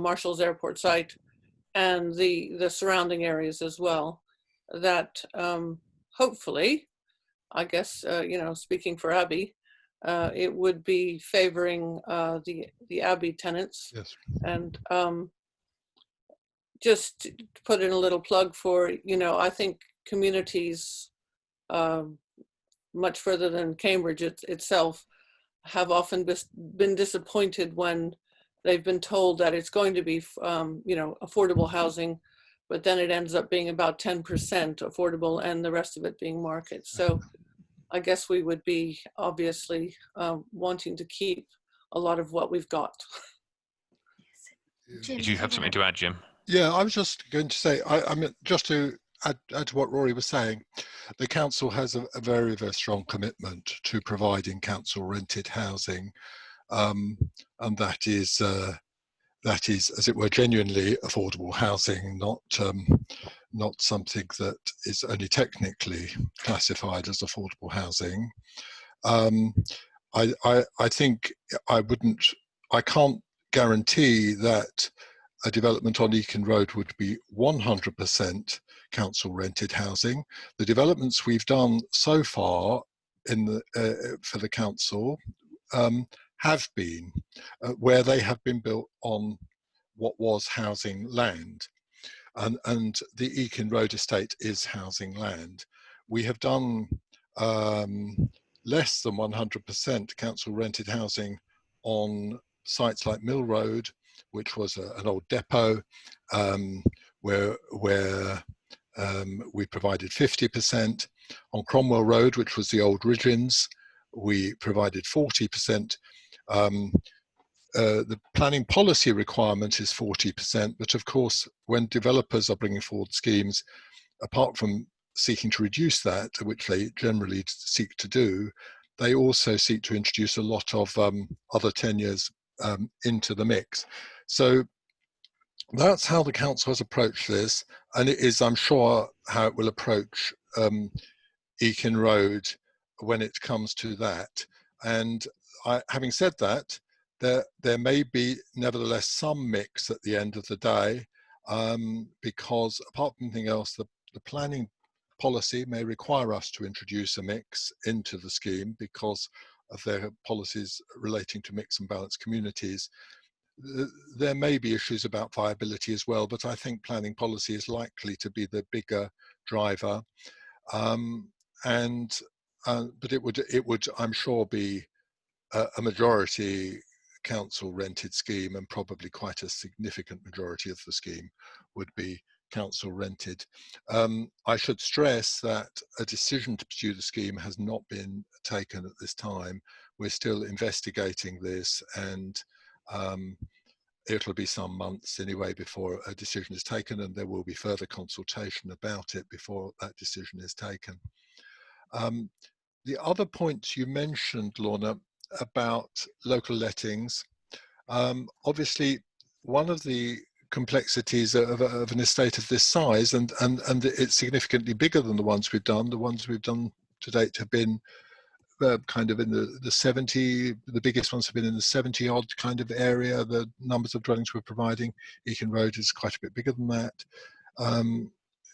D: Marshall's airport site and the surrounding areas as well, that hopefully, I guess, you know, speaking for Abbey, it would be favoring the Abbey tenants.
L: Yes.
D: And just to put in a little plug for, you know, I think communities much further than Cambridge itself have often been disappointed when they've been told that it's going to be, you know, affordable housing, but then it ends up being about 10% affordable and the rest of it being market. So I guess we would be obviously wanting to keep a lot of what we've got.
A: Jim,
B: Did you have something to add, Jim?
L: Yeah, I was just going to say, I mean, just to add to what Rory was saying, the council has a very, very strong commitment to providing council rented housing, and that is, as it were, genuinely affordable housing, not something that is only technically classified as affordable housing. I think I can't guarantee that a development on Eakin Road would be 100% council rented housing. The developments we've done so far for the council have been where they have been built on what was housing land, and the Eakin Road estate is housing land. We have done less than 100% council rented housing on sites like Mill Road, which was an old depot, where we provided 50%. On Cromwell Road, which was the old Ridgeons, we provided 40%. The planning policy requirement is 40%, but of course, when developers are bringing forward schemes, apart from seeking to reduce that, which they generally seek to do, they also seek to introduce a lot of other tenures into the mix. So that's how the council has approached this, and it is, I'm sure, how it will approach Eakin Road when it comes to that. And having said that, there may be nevertheless some mix at the end of the day, because apart from anything else, the planning policy may require us to introduce a mix into the scheme because of their policies relating to mixed and balanced communities. There may be issues about viability as well, but I think planning policy is likely to be the bigger driver. But it would, I'm sure, be a majority council rented scheme, and probably quite a significant majority of the scheme would be council rented. I should stress that a decision to pursue the scheme has not been taken at this time. We're still investigating this, and it'll be some months anyway before a decision is taken, and there will be further consultation about it before that decision is taken. The other point you mentioned, Lorna, about local lettings, obviously one of the complexities of an estate of this size, and it's significantly bigger than the ones we've done. The ones we've done to date have been kind of in the 70, the biggest ones have been in the 70 odd kind of area, the numbers of dwellings we're providing. Eakin Road is quite a bit bigger than that.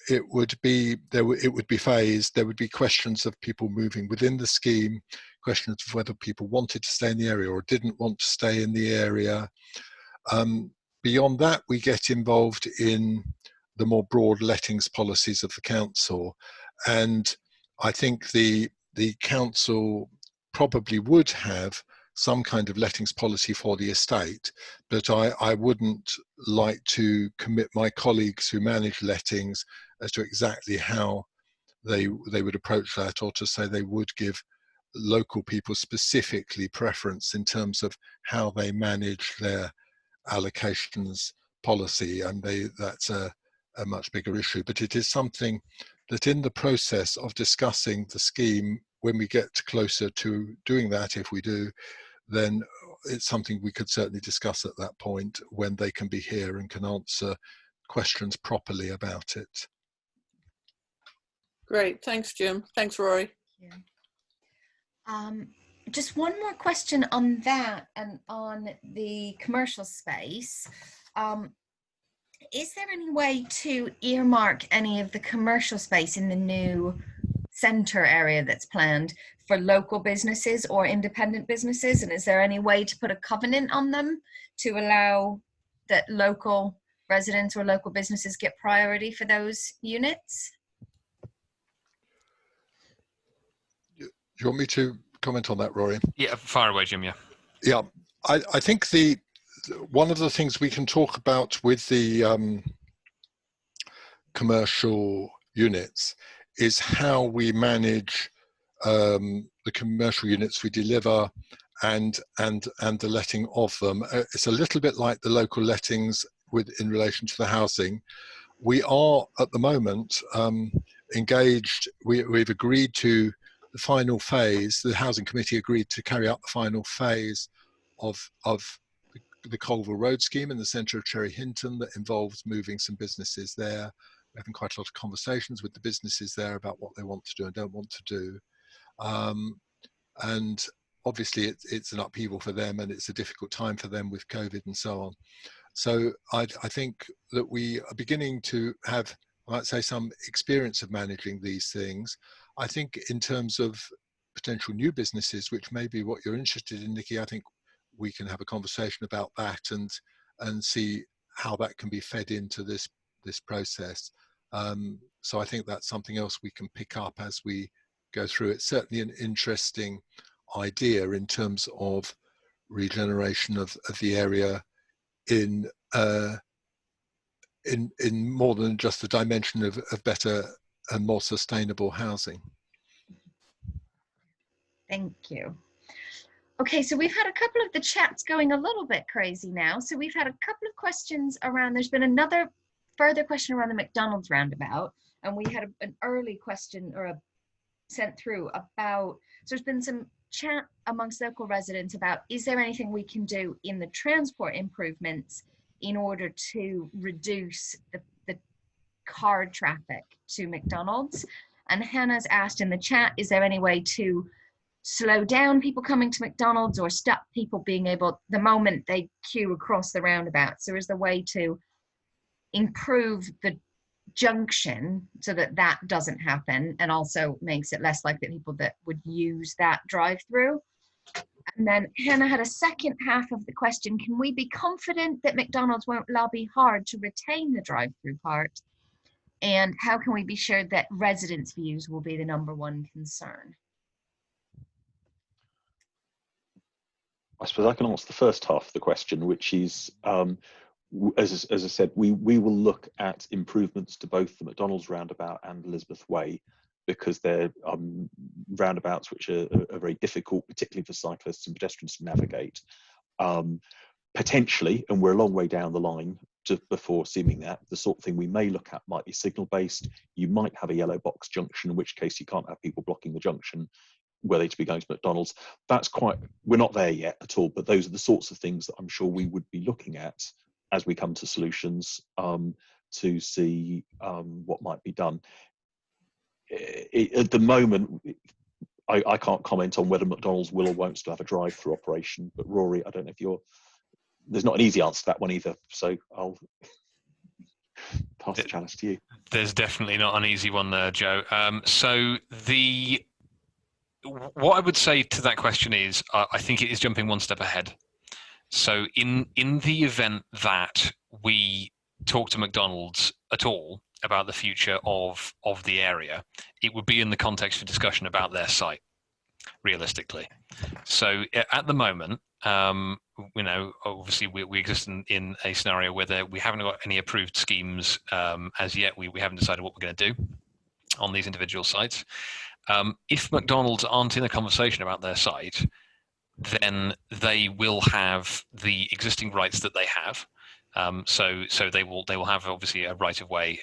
L: It would be phased. There would be questions of people moving within the scheme, questions of whether people wanted to stay in the area or didn't want to stay in the area. Beyond that, we get involved in the more broad lettings policies of the council, and I think the council probably would have some kind of lettings policy for the estate, but I wouldn't like to commit my colleagues who manage lettings as to exactly how they would approach that, or to say they would give local people specifically preference in terms of how they manage their allocations policy, and that's a much bigger issue. But it is something that in the process of discussing the scheme, when we get closer to doing that, if we do, then it's something we could certainly discuss at that point when they can be here and can answer questions properly about it.
D: Great, thanks, Jim. Thanks, Rory.
A: Yeah. Just one more question on that and on the commercial space. Is there any way to earmark any of the commercial space in the new centre area that's planned for local businesses or independent businesses? And is there any way to put a covenant on them to allow that local residents or local businesses get priority for those units?
L: Do you want me to comment on that, Rory?
B: Yeah, fire away, Jim.
L: Yeah, I think one of the things we can talk about with the commercial units is how we manage the commercial units we deliver and the letting of them. It's a little bit like the local lettings in relation to the housing. We are at the moment engaged. We've agreed to the final phase. The Housing Committee agreed to carry out the final phase of the Colville Road scheme in the centre of Cherry Hinton that involves moving some businesses there. We're having quite a lot of conversations with the businesses there about what they want to do and don't want to do. And obviously it's an upheaval for them, and it's a difficult time for them with COVID and so on. So I think that we are beginning to have, I might say, some experience of managing these things. I think in terms of potential new businesses, which may be what you're interested in, Nicky, I think we can have a conversation about that and see how that can be fed into this process. So I think that's something else we can pick up as we go through. It's certainly an interesting idea in terms of regeneration of the area in more than just the dimension of better and more sustainable housing.
A: Thank you. Okay, so we've had a couple of the chats going a little bit crazy now. So we've had a couple of questions around, there's been another further question around the McDonald's roundabout, and we had an early question sent through about, so there's been some chat amongst local residents about, is there anything we can do in the transport improvements in order to reduce the car traffic to McDonald's? And Hannah's asked in the chat, is there any way to slow down people coming to McDonald's or stop people being able, the moment they queue across the roundabout? So is there a way to improve the junction so that that doesn't happen, and also makes it less likely that people that would use that drive-through? And then Hannah had a second half of the question, can we be confident that McDonald's won't lobby hard to retain the drive-through part? And how can we be sure that residents' views will be the #1 concern?
C: I suppose I can answer the first half of the question, which is, as I said, we will look at improvements to both the McDonald's roundabout and Elizabeth Way, because they're roundabouts which are very difficult, particularly for cyclists and pedestrians to navigate. Potentially, and we're a long way down the line before seeming that, the sort of thing we may look at might be signal based. You might have a yellow box junction, in which case you can't have people blocking the junction were they to be going to McDonald's. We're not there yet at all, but those are the sorts of things that I'm sure we would be looking at as we come to solutions to see what might be done. At the moment, I can't comment on whether McDonald's will or won't still have a drive-through operation, but Rory, I don't know if there's not an easy answer to that one either, so I'll pass the challenge to you.
B: There's definitely not an easy one there, Joe. So what I would say to that question is, I think it is jumping one step ahead. So in the event that we talk to McDonald's at all about the future of the area, it would be in the context of discussion about their site, realistically. So at the moment, you know, obviously we exist in a scenario where we haven't got any approved schemes as yet. We haven't decided what we're going to do on these individual sites. If McDonald's aren't in a conversation about their site, then they will have the existing rights that they have. So they will have obviously a right of way,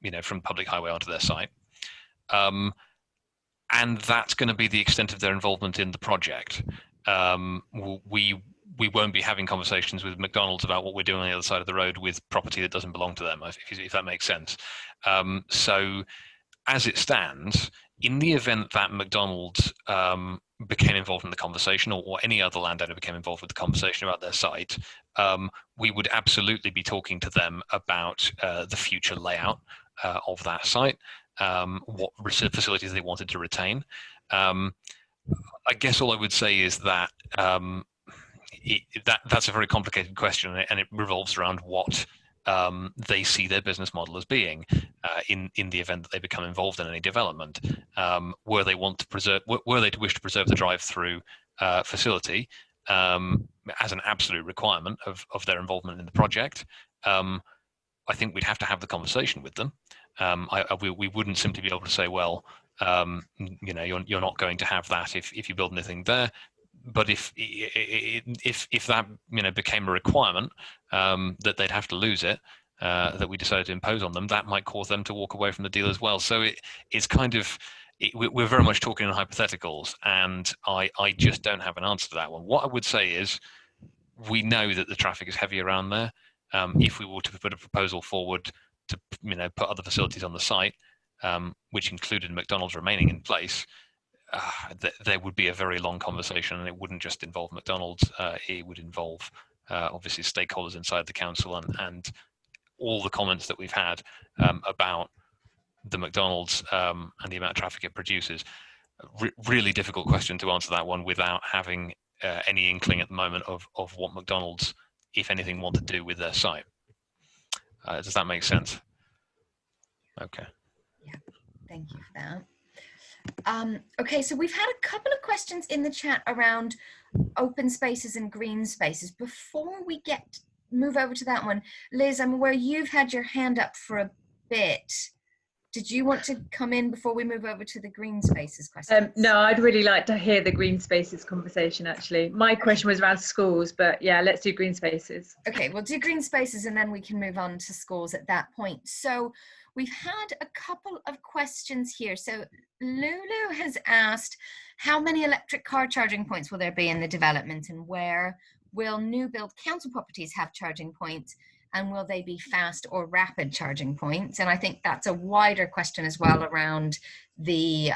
B: you know, from public highway onto their site, and that's going to be the extent of their involvement in the project. We won't be having conversations with McDonald's about what we're doing on the other side of the road with property that doesn't belong to them, if that makes sense. So as it stands, in the event that McDonald's became involved in the conversation, or any other landowner became involved with the conversation about their site, we would absolutely be talking to them about the future layout of that site, what facilities they wanted to retain. I guess all I would say is that that's a very complicated question, and it revolves around what they see their business model as being in the event that they become involved in any development. Were they to wish to preserve the drive-through facility as an absolute requirement of their involvement in the project, I think we'd have to have the conversation with them. We wouldn't simply be able to say, well, you know, you're not going to have that if you build anything there. But if that, you know, became a requirement that they'd have to lose it, that we decided to impose on them, that might cause them to walk away from the deal as well. So it's kind of, we're very much talking in hypotheticals, and I just don't have an answer to that one. What I would say is, we know that the traffic is heavy around there. If we were to put a proposal forward to, you know, put other facilities on the site, which included McDonald's remaining in place, there would be a very long conversation, and it wouldn't just involve McDonald's. It would involve obviously stakeholders inside the council, and all the comments that we've had about the McDonald's and the amount of traffic it produces. Really difficult question to answer that one without having any inkling at the moment of what McDonald's, if anything, want to do with their site. Does that make sense? Okay.
A: Yeah, thank you for that. Okay, so we've had a couple of questions in the chat around open spaces and green spaces. Before we move over to that one, Liz, I'm aware you've had your hand up for a bit. Did you want to come in before we move over to the green spaces question?
E: No, I'd really like to hear the green spaces conversation, actually. My question was around schools, but yeah, let's do green spaces.
A: Okay, we'll do green spaces and then we can move on to schools at that point. So we've had a couple of questions here. So Lulu has asked, how many electric car charging points will there be in the development, and where will new build council properties have charging points? And will they be fast or rapid charging points? And I think that's a wider question as well around the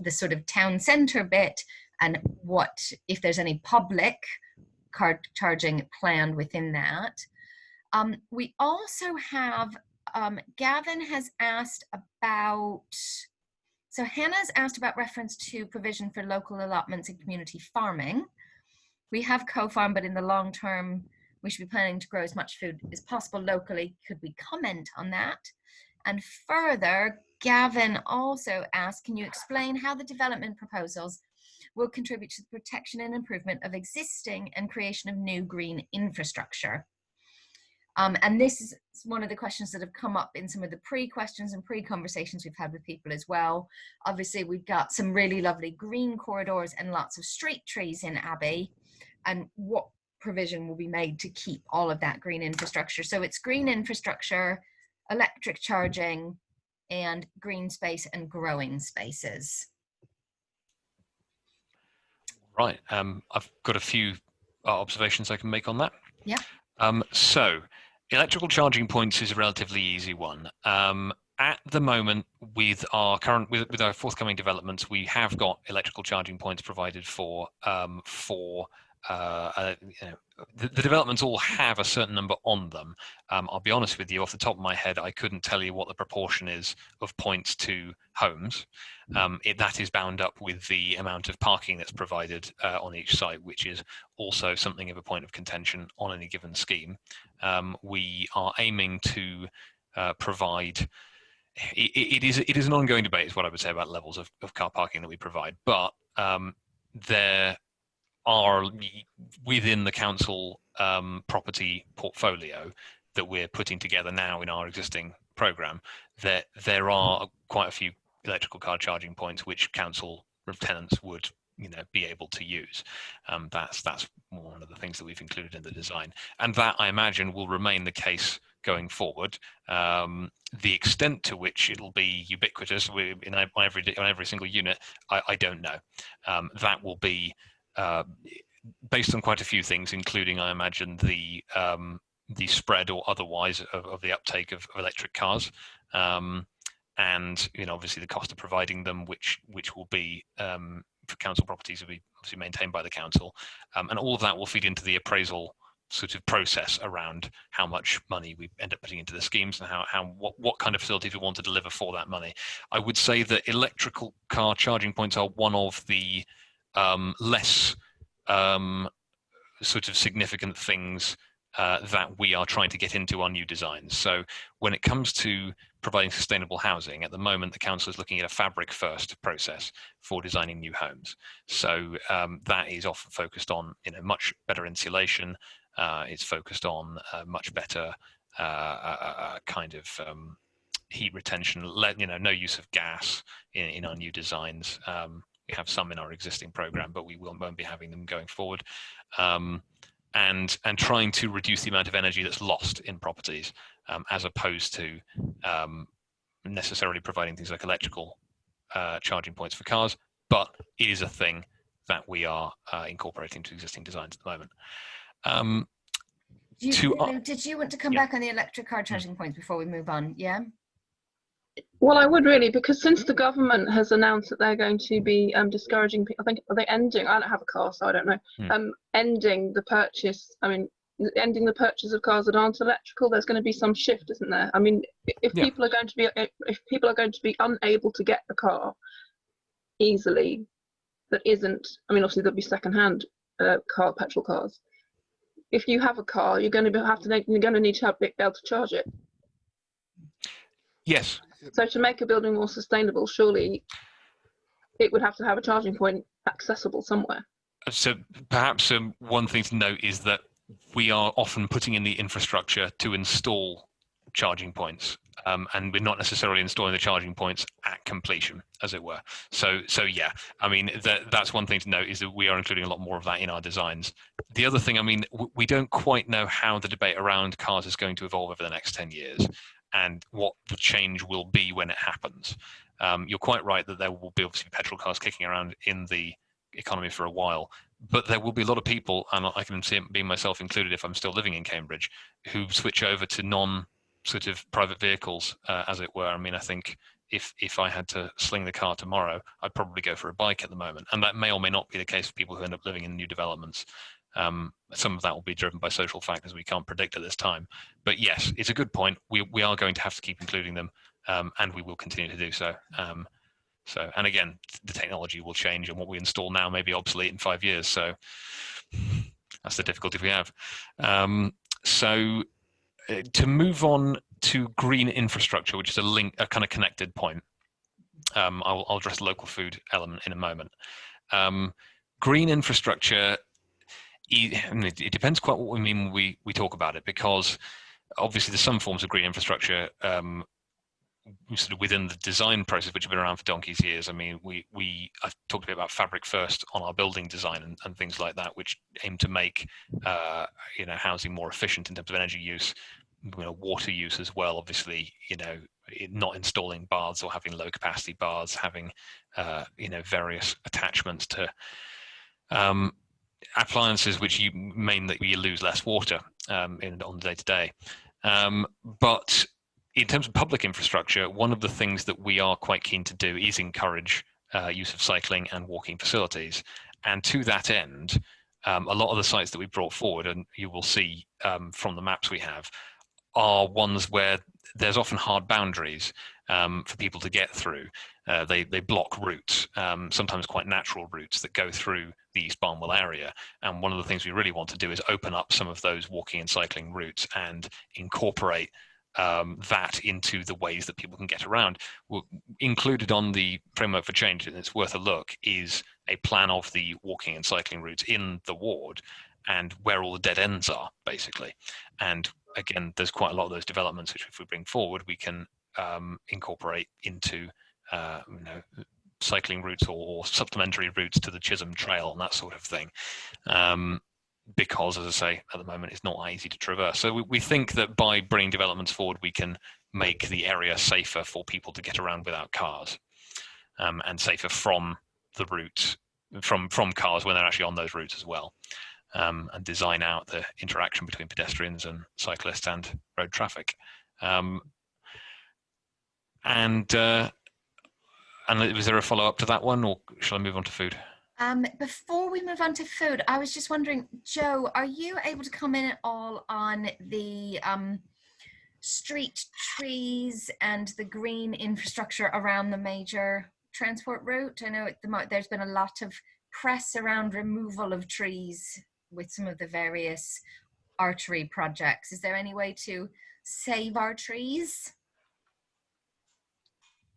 A: sort of town centre bit, and what, if there's any public car charging planned within that. We also have, Gavin has asked about, so Hannah's asked about reference to provision for local allotments and community farming. We have co-farm, but in the long term, we should be planning to grow as much food as possible locally. Could we comment on that? And further, Gavin also asked, can you explain how the development proposals will contribute to the protection and improvement of existing and creation of new green infrastructure? And this is one of the questions that have come up in some of the pre-questions and pre-conversations we've had with people as well. Obviously, we've got some really lovely green corridors and lots of street trees in Abbey, and what provision will be made to keep all of that green infrastructure. So it's green infrastructure, electric charging, and green space and growing spaces.
B: Right, I've got a few observations I can make on that.
A: Yeah.
B: So electrical charging points is a relatively easy one. At the moment, with our forthcoming developments, we have got electrical charging points provided for the developments all have a certain number on them. I'll be honest with you, off the top of my head, I couldn't tell you what the proportion is of points to homes. That is bound up with the amount of parking that's provided on each site, which is also something of a point of contention on any given scheme. We are aiming to provide, it is an ongoing debate, is what I would say about levels of car parking that we provide, but there are within the council property portfolio that we're putting together now in our existing programme, that there are quite a few electrical car charging points which council tenants would be able to use. That's one of the things that we've included in the design, and that I imagine will remain the case going forward. The extent to which it'll be ubiquitous on every single unit, I don't know. That will be based on quite a few things, including, I imagine, the spread or otherwise of the uptake of electric cars, and obviously the cost of providing them, which will be for council properties, will be obviously maintained by the council, and all of that will feed into the appraisal sort of process around how much money we end up putting into the schemes and what kind of facilities we want to deliver for that money. I would say that electrical car charging points are one of the less sort of significant things that we are trying to get into our new designs. So when it comes to providing sustainable housing, at the moment the council is looking at a fabric first process for designing new homes. So that is often focused on much better insulation. It's focused on much better kind of heat retention. No use of gas in our new designs. We have some in our existing program, but we won't be having them going forward. And trying to reduce the amount of energy that's lost in properties, as opposed to necessarily providing things like electrical charging points for cars. But it is a thing that we are incorporating to existing designs at the moment.
A: Did you want to come back on the electric car charging points before we move on? Yeah.
M: Well, I would really, because since the government has announced that they're going to be discouraging people, I think, are they ending? I don't have a car, so I don't know. Ending the purchase. I mean, ending the purchase of cars that aren't electrical. There's going to be some shift, isn't there? I mean, if people are going to be unable to get a car easily, that isn't. I mean, obviously there'll be second-hand petrol cars. If you have a car, you're going to need to be able to charge it.
B: Yes.
M: So to make a building more sustainable, surely it would have to have a charging point accessible somewhere.
B: So perhaps one thing to note is that we are often putting in the infrastructure to install charging points, and we're not necessarily installing the charging points at completion, as it were. So yeah, I mean, that's one thing to note, is that we are including a lot more of that in our designs. The other thing, I mean, we don't quite know how the debate around cars is going to evolve over the next 10 years. And what the change will be when it happens. You're quite right that there will be obviously petrol cars kicking around in the economy for a while, but there will be a lot of people, and I can see it being myself included if I'm still living in Cambridge, who switch over to non-sort of private vehicles, as it were. I mean, I think if I had to sling the car tomorrow, I'd probably go for a bike at the moment, and that may or may not be the case for people who end up living in new developments. Some of that will be driven by social factors we can't predict at this time. But yes, it's a good point. We are going to have to keep including them, and we will continue to do so. And again, the technology will change, and what we install now may be obsolete in 5 years. So that's the difficulty we have. To move on to green infrastructure, which is a kind of connected point, I'll address the local food element in a moment. Green infrastructure, it depends quite what we mean when we talk about it, because obviously there's some forms of green infrastructure sort of within the design process which have been around for donkey's years. I mean, I've talked a bit about fabric first on our building design and things like that, which aim to make housing more efficient in terms of energy use, water use as well. Obviously, not installing baths or having low capacity baths, having various attachments to appliances which mean that you lose less water on the day-to-day. But in terms of public infrastructure, one of the things that we are quite keen to do is encourage use of cycling and walking facilities. And to that end, a lot of the sites that we brought forward, and you will see from the maps we have, are ones where there's often hard boundaries for people to get through. They block routes, sometimes quite natural routes that go through the East Barnwell area. And one of the things we really want to do is open up some of those walking and cycling routes and incorporate that into the ways that people can get around. Included on the framework for change, and it's worth a look, is a plan of the walking and cycling routes in the ward and where all the dead ends are, basically. And again, there's quite a lot of those developments which, if we bring forward, we can incorporate into cycling routes or supplementary routes to the Chisholm Trail and that sort of thing. Because, as I say, at the moment, it's not easy to traverse. So we think that by bringing developments forward, we can make the area safer for people to get around without cars, and safer from the route, from cars when they're actually on those routes as well, and design out the interaction between pedestrians and cyclists and road traffic. And was there a follow-up to that one, or shall I move on to food?
A: Before we move on to food, I was just wondering, Joe, are you able to comment at all on the street trees and the green infrastructure around the major transport route? I know there's been a lot of press around removal of trees with some of the various artery projects. Is there any way to save our trees?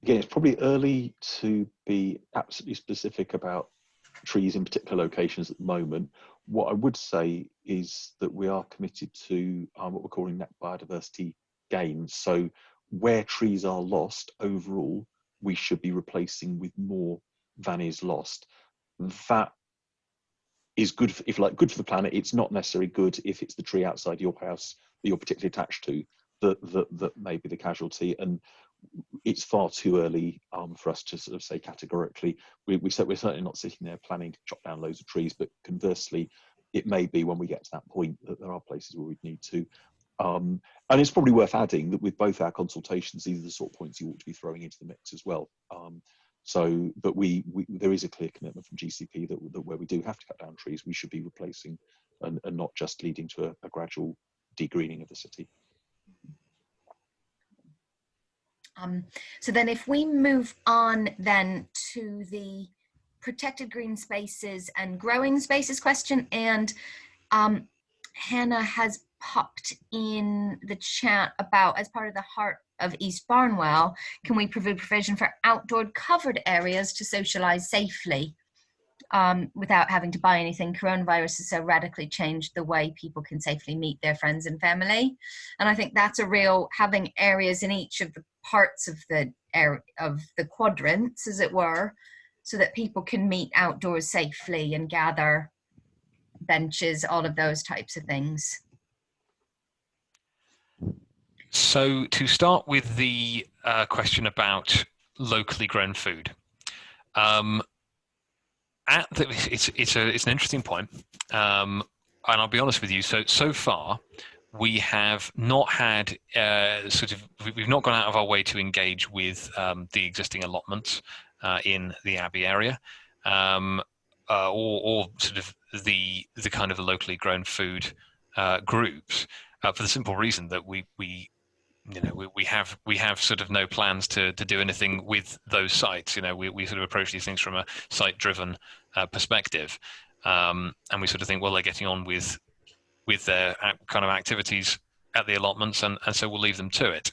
C: Again, it's probably early to be absolutely specific about trees in particular locations at the moment. What I would say is that we are committed to what we're calling net biodiversity gains. So where trees are lost overall, we should be replacing with more than is lost. That is good, good for the planet. It's not necessarily good if it's the tree outside your house that you're particularly attached to that may be the casualty. And it's far too early for us to sort of say categorically. We're certainly not sitting there planning to chop down loads of trees, but conversely, it may be when we get to that point that there are places where we'd need to. And it's probably worth adding that with both our consultations, these are the sort of points you ought to be throwing into the mix as well. But there is a clear commitment from GCP that where we do have to cut down trees, we should be replacing and not just leading to a gradual degreening of the city.
A: So then if we move on then to the protected green spaces and growing spaces question, and Hannah has popped in the chat about, as part of the heart of East Barnwell, can we provide provision for outdoor covered areas to socialise safely without having to buy anything? Coronavirus has so radically changed the way people can safely meet their friends and family. And I think that's a real, having areas in each of the parts of the quadrants, as it were, so that people can meet outdoors safely and gather, benches, all of those types of things.
B: So to start with the question about locally grown food, it's an interesting point, and I'll be honest with you. So far, we have not had we've not gone out of our way to engage with the existing allotments in the Abbey area, or sort of the kind of locally grown food groups, for the simple reason that we have sort of no plans to do anything with those sites. We sort of approach these things from a site-driven perspective, and we sort of think, well, they're getting on with their kind of activities at the allotments, and so we'll leave them to it.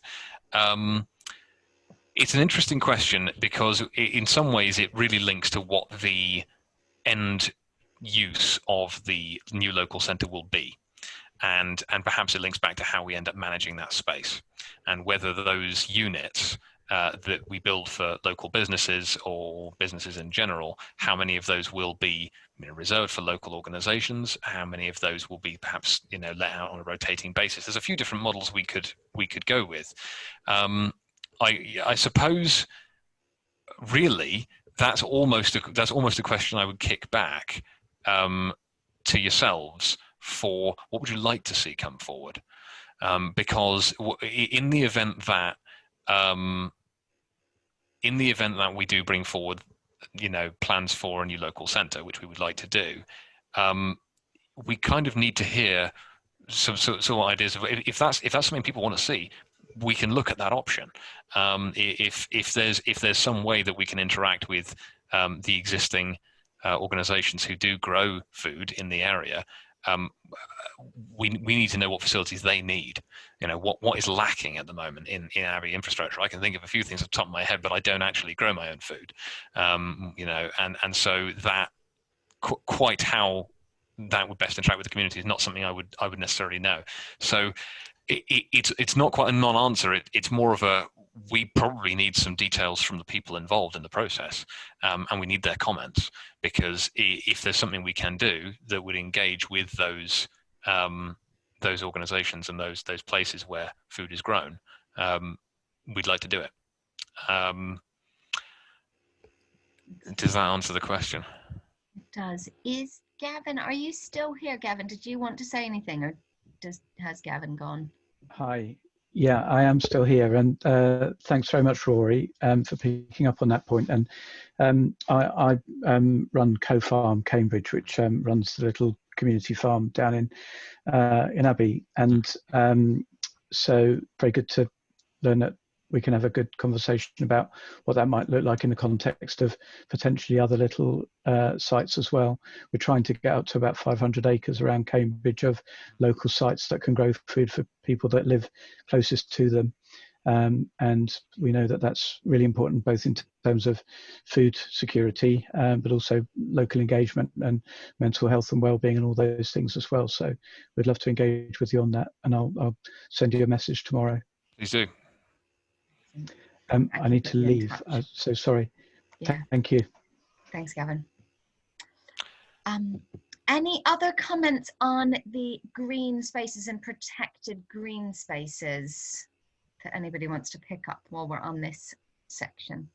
B: It's an interesting question because in some ways it really links to what the end use of the new local centre will be. And perhaps it links back to how we end up managing that space, and whether those units that we build for local businesses or businesses in general, how many of those will be reserved for local organisations, how many of those will be perhaps let out on a rotating basis. There's a few different models we could go with. I suppose really that's almost a question I would kick back to yourselves for what would you like to see come forward, because in the event that we do bring forward plans for a new local centre, which we would like to do, we kind of need to hear some ideas of if that's something people want to see. We can look at that option. If there's some way that we can interact with the existing organisations who do grow food in the area, we need to know what facilities they need. You know, what is lacking at the moment in Abbey infrastructure. I can think of a few things off the top of my head, but I don't actually grow my own food. You know, and so that quite how that would best interact with the community is not something I would necessarily know. So it's not quite a non-answer. It's more of a, we probably need some details from the people involved in the process, and we need their comments, because if there's something we can do that would engage with those organisations and those places where food is grown, we'd like to do it. Does that answer the question?
A: It does. Is Gavin, are you still here, Gavin? Did you want to say anything, or has Gavin gone?
N: Hi. Yeah, I am still here, and thanks very much, Rory, for picking up on that point. And I run Co-Farm Cambridge, which runs the little community farm down in Abbey, and so very good to learn that we can have a good conversation about what that might look like in the context of potentially other little sites as well. We're trying to get up to about 500 acres around Cambridge of local sites that can grow food for people that live closest to them. And we know that that's really important, both in terms of food security, but also local engagement and mental health and well-being and all those things as well. So we'd love to engage with you on that, and I'll send you a message tomorrow.
B: Please do.
N: I need to leave, so sorry.
A: Yeah.
N: Thank you.
A: Thanks, Gavin. Any other comments on the green spaces and protected green spaces that anybody wants to pick up while we're on this section?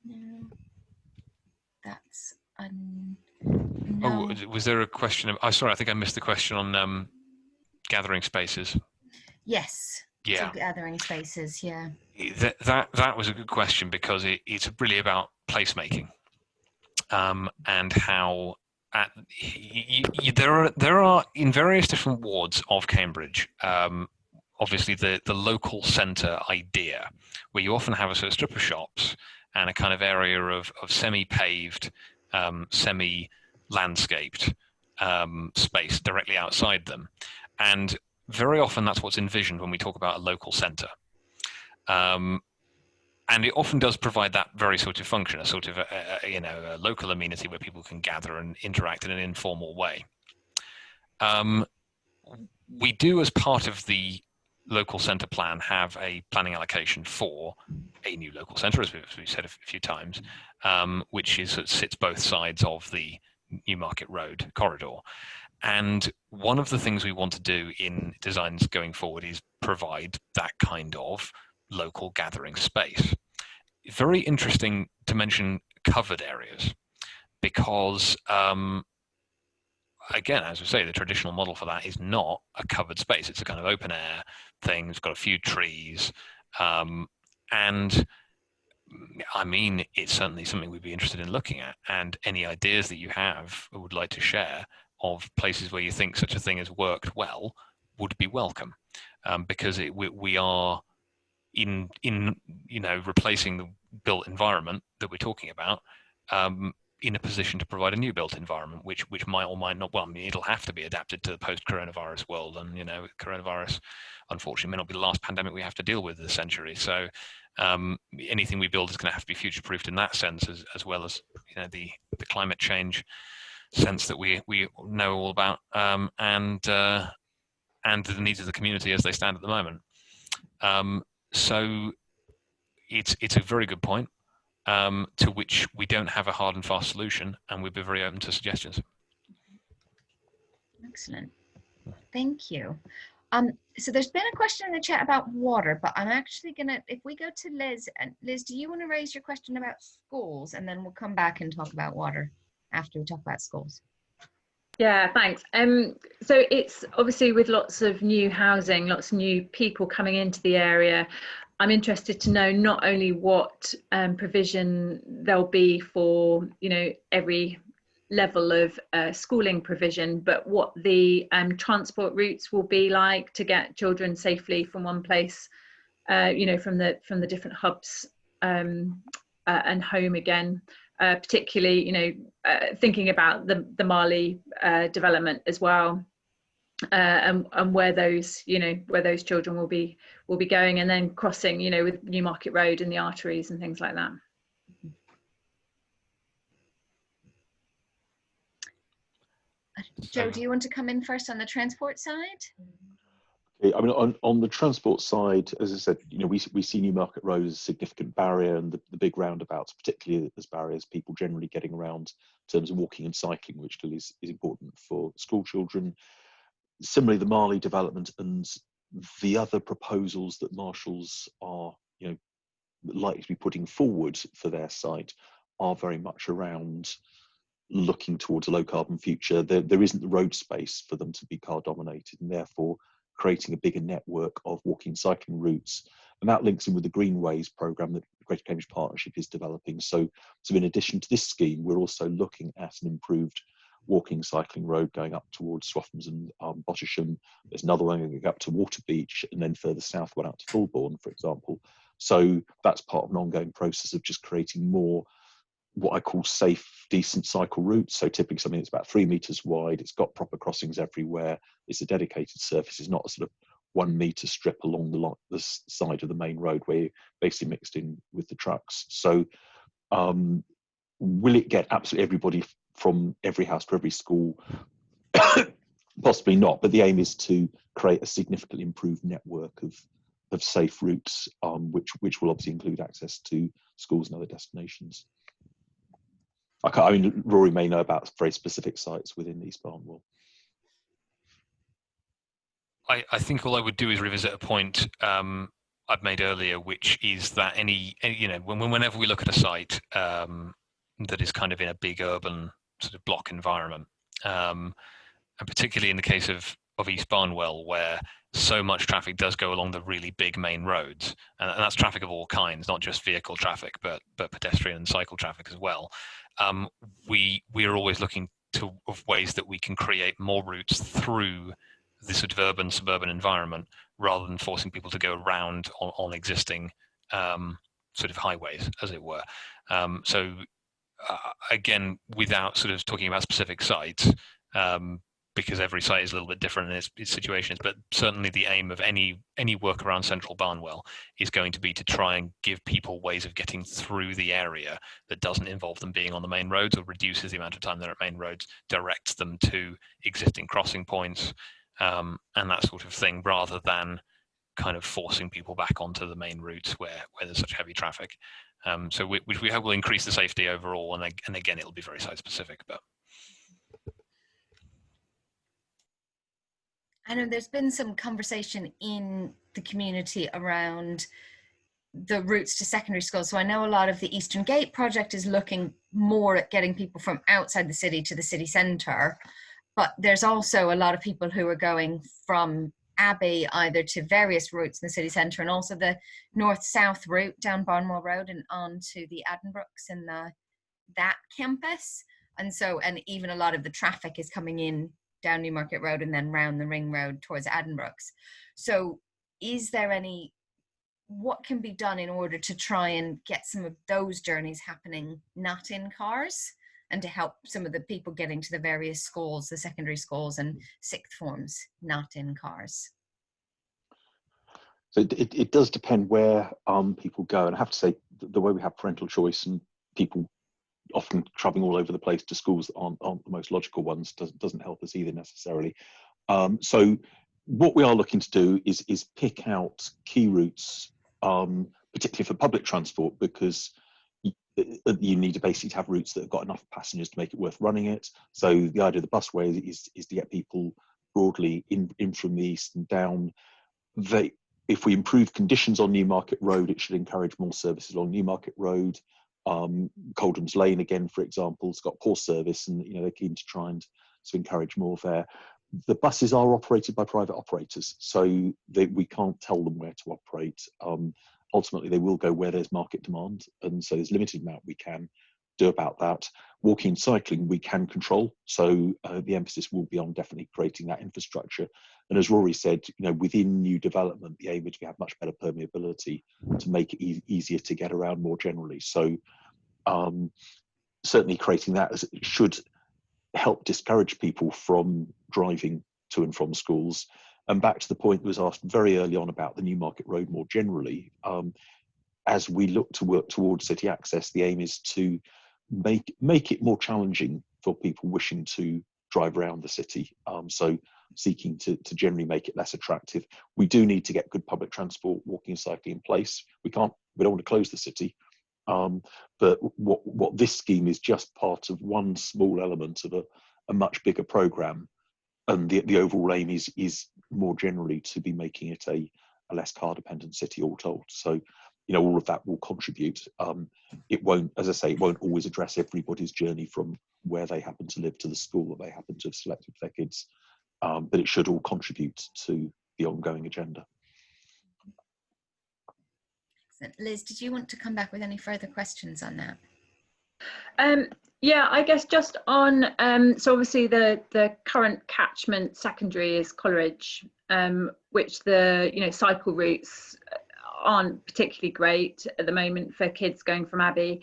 A: No. That's no.
B: Oh, was there a question of? Oh, sorry, I think I missed the question on gathering spaces.
A: Yes.
B: Yeah.
A: So gathering spaces. Yeah.
B: That was a good question, because it's really about placemaking, and how there are in various different wards of Cambridge. Obviously, the local centre idea, where you often have a sort of strip of shops and a kind of area of semi-paved, semi-landscaped space directly outside them. And very often that's what's envisioned when we talk about a local centre. And it often does provide that very sort of function, a sort of a local amenity where people can gather and interact in an informal way. We do, as part of the local centre plan, have a planning allocation for a new local centre, as we've said a few times, which sits both sides of the Newmarket Road corridor. And one of the things we want to do in designs going forward is provide that kind of local gathering space. Very interesting to mention covered areas, because again, as we say, the traditional model for that is not a covered space. It's a kind of open air thing. It's got a few trees. And I mean, it's certainly something we'd be interested in looking at. And any ideas that you have or would like to share of places where you think such a thing has worked well would be welcome, because we are in replacing the built environment that we're talking about, in a position to provide a new built environment, which might or might not. Well, I mean, it'll have to be adapted to the post-coronavirus world, and coronavirus, unfortunately, may not be the last pandemic we have to deal with this century. So anything we build is going to have to be future-proofed in that sense, as well as the climate change sense that we know all about, and the needs of the community as they stand at the moment. So it's a very good point, to which we don't have a hard and fast solution, and we'd be very open to suggestions.
A: Excellent. Thank you. So there's been a question in the chat about water, but I'm actually gonna, if we go to Liz, and Liz, do you want to raise your question about schools, and then we'll come back and talk about water after we talk about schools?
E: Yeah, thanks. So it's obviously with lots of new housing, lots of new people coming into the area. I'm interested to know not only what provision there'll be for every level of schooling provision, but what the transport routes will be like to get children safely from one place, from the different hubs and home again, particularly, you know, thinking about the Marley development as well, and where those, you know, where those children will be going, and then crossing, you know, with Newmarket Road and the arteries and things like that.
A: Joe, do you want to come in first on the transport side?
C: I mean, on the transport side, as I said, you know, we see Newmarket Road as a significant barrier, and the big roundabouts, particularly as barriers, people generally getting around in terms of walking and cycling, which still is important for school children. Similarly, the Marley development and the other proposals that marshals are, you know, likely to be putting forward for their site are very much around looking towards a low carbon future. There isn't the road space for them to be car dominated, and therefore creating a bigger network of walking and cycling routes. And that links in with the Greenways programme that the Greater Cambridge Partnership is developing. So in addition to this scheme, we're also looking at an improved walking cycling road going up towards Swaffhams and Bottisham. There's another one going up to Waterbeach, and then further south one out to Fulbourn, for example. So that's part of an ongoing process of just creating more what I call safe, decent cycle routes. So typically something that's about 3 metres wide, it's got proper crossings everywhere, it's a dedicated surface, it's not a sort of 1 metre strip along the side of the main road where you're basically mixed in with the trucks. So will it get absolutely everybody from every house to every school? Possibly not, but the aim is to create a significantly improved network of safe routes, which will obviously include access to schools and other destinations. I mean, Rory may know about very specific sites within East Barnwell.
B: I think all I would do is revisit a point I've made earlier, which is that any you know, whenever we look at a site that is kind of in a big urban sort of block environment, and particularly in the case of East Barnwell, where so much traffic does go along the really big main roads, and that's traffic of all kinds, not just vehicle traffic, but pedestrian and cycle traffic as well. We are always looking of ways that we can create more routes through this sort of urban suburban environment, rather than forcing people to go around on existing sort of highways, as it were. So again, without sort of talking about specific sites, because every site is a little bit different in its situations, but certainly the aim of any work around central Barnwell is going to be to try and give people ways of getting through the area that doesn't involve them being on the main roads, or reduces the amount of time they're at main roads, directs them to existing crossing points, and that sort of thing, rather than kind of forcing people back onto the main routes where there's such heavy traffic. So which we hope will increase the safety overall, and again, it'll be very site specific, but.
A: I know there's been some conversation in the community around the routes to secondary schools. So I know a lot of the Eastern Gate project is looking more at getting people from outside the city to the city centre, but there's also a lot of people who are going from Abbey either to various routes in the city centre, and also the north-south route down Barnwell Road and on to the Addenbrooks in that campus. And even a lot of the traffic is coming in down Newmarket Road and then round the ring road towards Addenbrooks. So is there what can be done in order to try and get some of those journeys happening not in cars, and to help some of the people getting to the various schools, the secondary schools and sixth forms, not in cars?
C: So it does depend where people go, and I have to say the way we have parental choice and people often travelling all over the place to schools that aren't the most logical ones doesn't help us either necessarily. So what we are looking to do is pick out key routes, particularly for public transport, because you need to basically have routes that have got enough passengers to make it worth running it. So the idea of the busway is to get people broadly in from the east and down. If we improve conditions on Newmarket Road, it should encourage more services along Newmarket Road. Coldham's Lane, again, for example, has got poor service, and they're keen to try and to encourage more there. The buses are operated by private operators, so we can't tell them where to operate. Ultimately, they will go where there's market demand, and so there's limited amount we can do about that. Walking and cycling we can control, so the emphasis will be on definitely creating that infrastructure. And as Rory said, within new development, the aim is to have much better permeability to make it easier to get around more generally. So certainly creating that should help discourage people from driving to and from schools. And back to the point that was asked very early on about the Newmarket Road more generally, as we look to work towards city access, the aim is to make it more challenging for people wishing to drive around the city. So seeking to generally make it less attractive. We do need to get good public transport, walking and cycling in place. We don't want to close the city. But what this scheme is just part of one small element of a much bigger programme. And the overall aim is more generally to be making it a less car dependent city, all told. So, all of that will contribute. It won't, as I say, it won't always address everybody's journey from where they happen to live to the school that they happen to have selected for their kids. But it should all contribute to the ongoing agenda.
A: Liz, did you want to come back with any further questions on that?
E: Yeah, I guess just on, so obviously the current catchment secondary is Coleridge, which the cycle routes aren't particularly great at the moment for kids going from Abbey,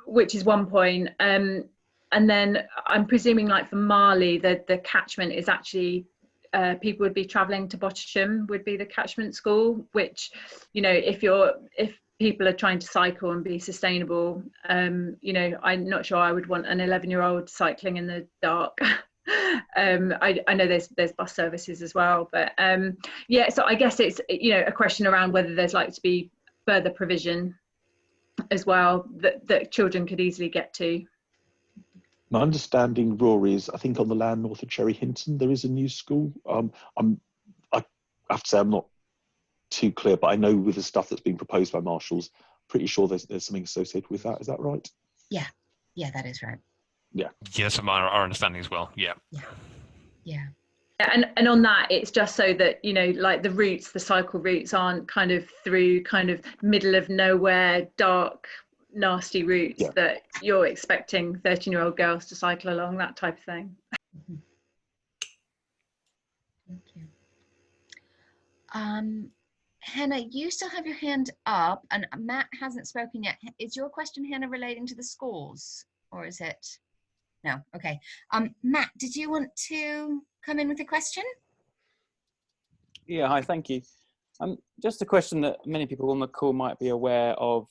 E: which is one point. And then I'm presuming, like for Marley, the catchment is actually people would be travelling to Bottisham would be the catchment school, which if people are trying to cycle and be sustainable, I'm not sure I would want an 11-year-old cycling in the dark. I know there's bus services as well, but yeah, so I guess it's a question around whether there's like to be further provision as well that children could easily get to.
C: My understanding, Rory, is I think on the land north of Cherry Hinton there is a new school. I have to say I'm not too clear, but I know with the stuff that's been proposed by Marshall's, pretty sure there's something associated with that. Is that right?
A: Yeah, that is right.
C: Yeah.
B: Yes, our understanding as well. Yeah.
E: And on that, it's just so that like the cycle routes aren't kind of through kind of middle of nowhere, dark, nasty routes that you're expecting 13-year-old girls to cycle along, that type of thing.
A: Thank you. Hannah, you still have your hand up, and Matt hasn't spoken yet. Is your question, Hannah, relating to the schools, or is it? No. Okay. Matt, did you want to come in with a question?
O: Yeah. Hi. Thank you. Just a question that many people on the call might be aware of.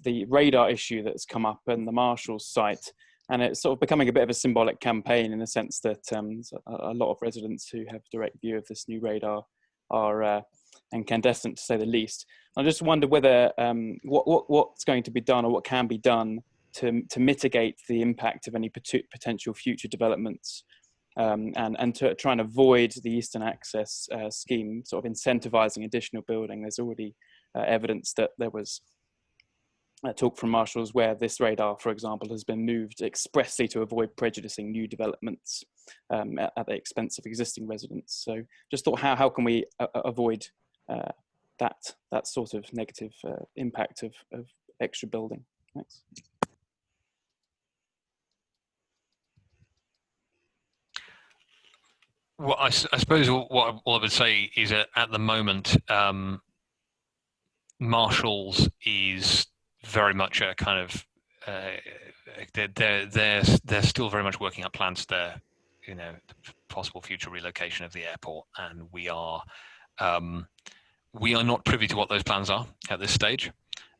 O: The radar issue that's come up in the Marshall's site, and it's sort of becoming a bit of a symbolic campaign in the sense that a lot of residents who have direct view of this new radar are incandescent, to say the least. I just wonder whether what's going to be done or what can be done to mitigate the impact of any potential future developments, and to try and avoid the Eastern Access scheme sort of incentivising additional building. There's already evidence that there was talk from Marshall's where this radar, for example, has been moved expressly to avoid prejudicing new developments at the expense of existing residents. So just thought, how can we avoid that sort of negative impact of extra building? Thanks.
B: Well, I suppose what I would say is that at the moment, Marshall's is very much a kind of they're still very much working out plans for their the possible future relocation of the airport, and we are not privy to what those plans are at this stage,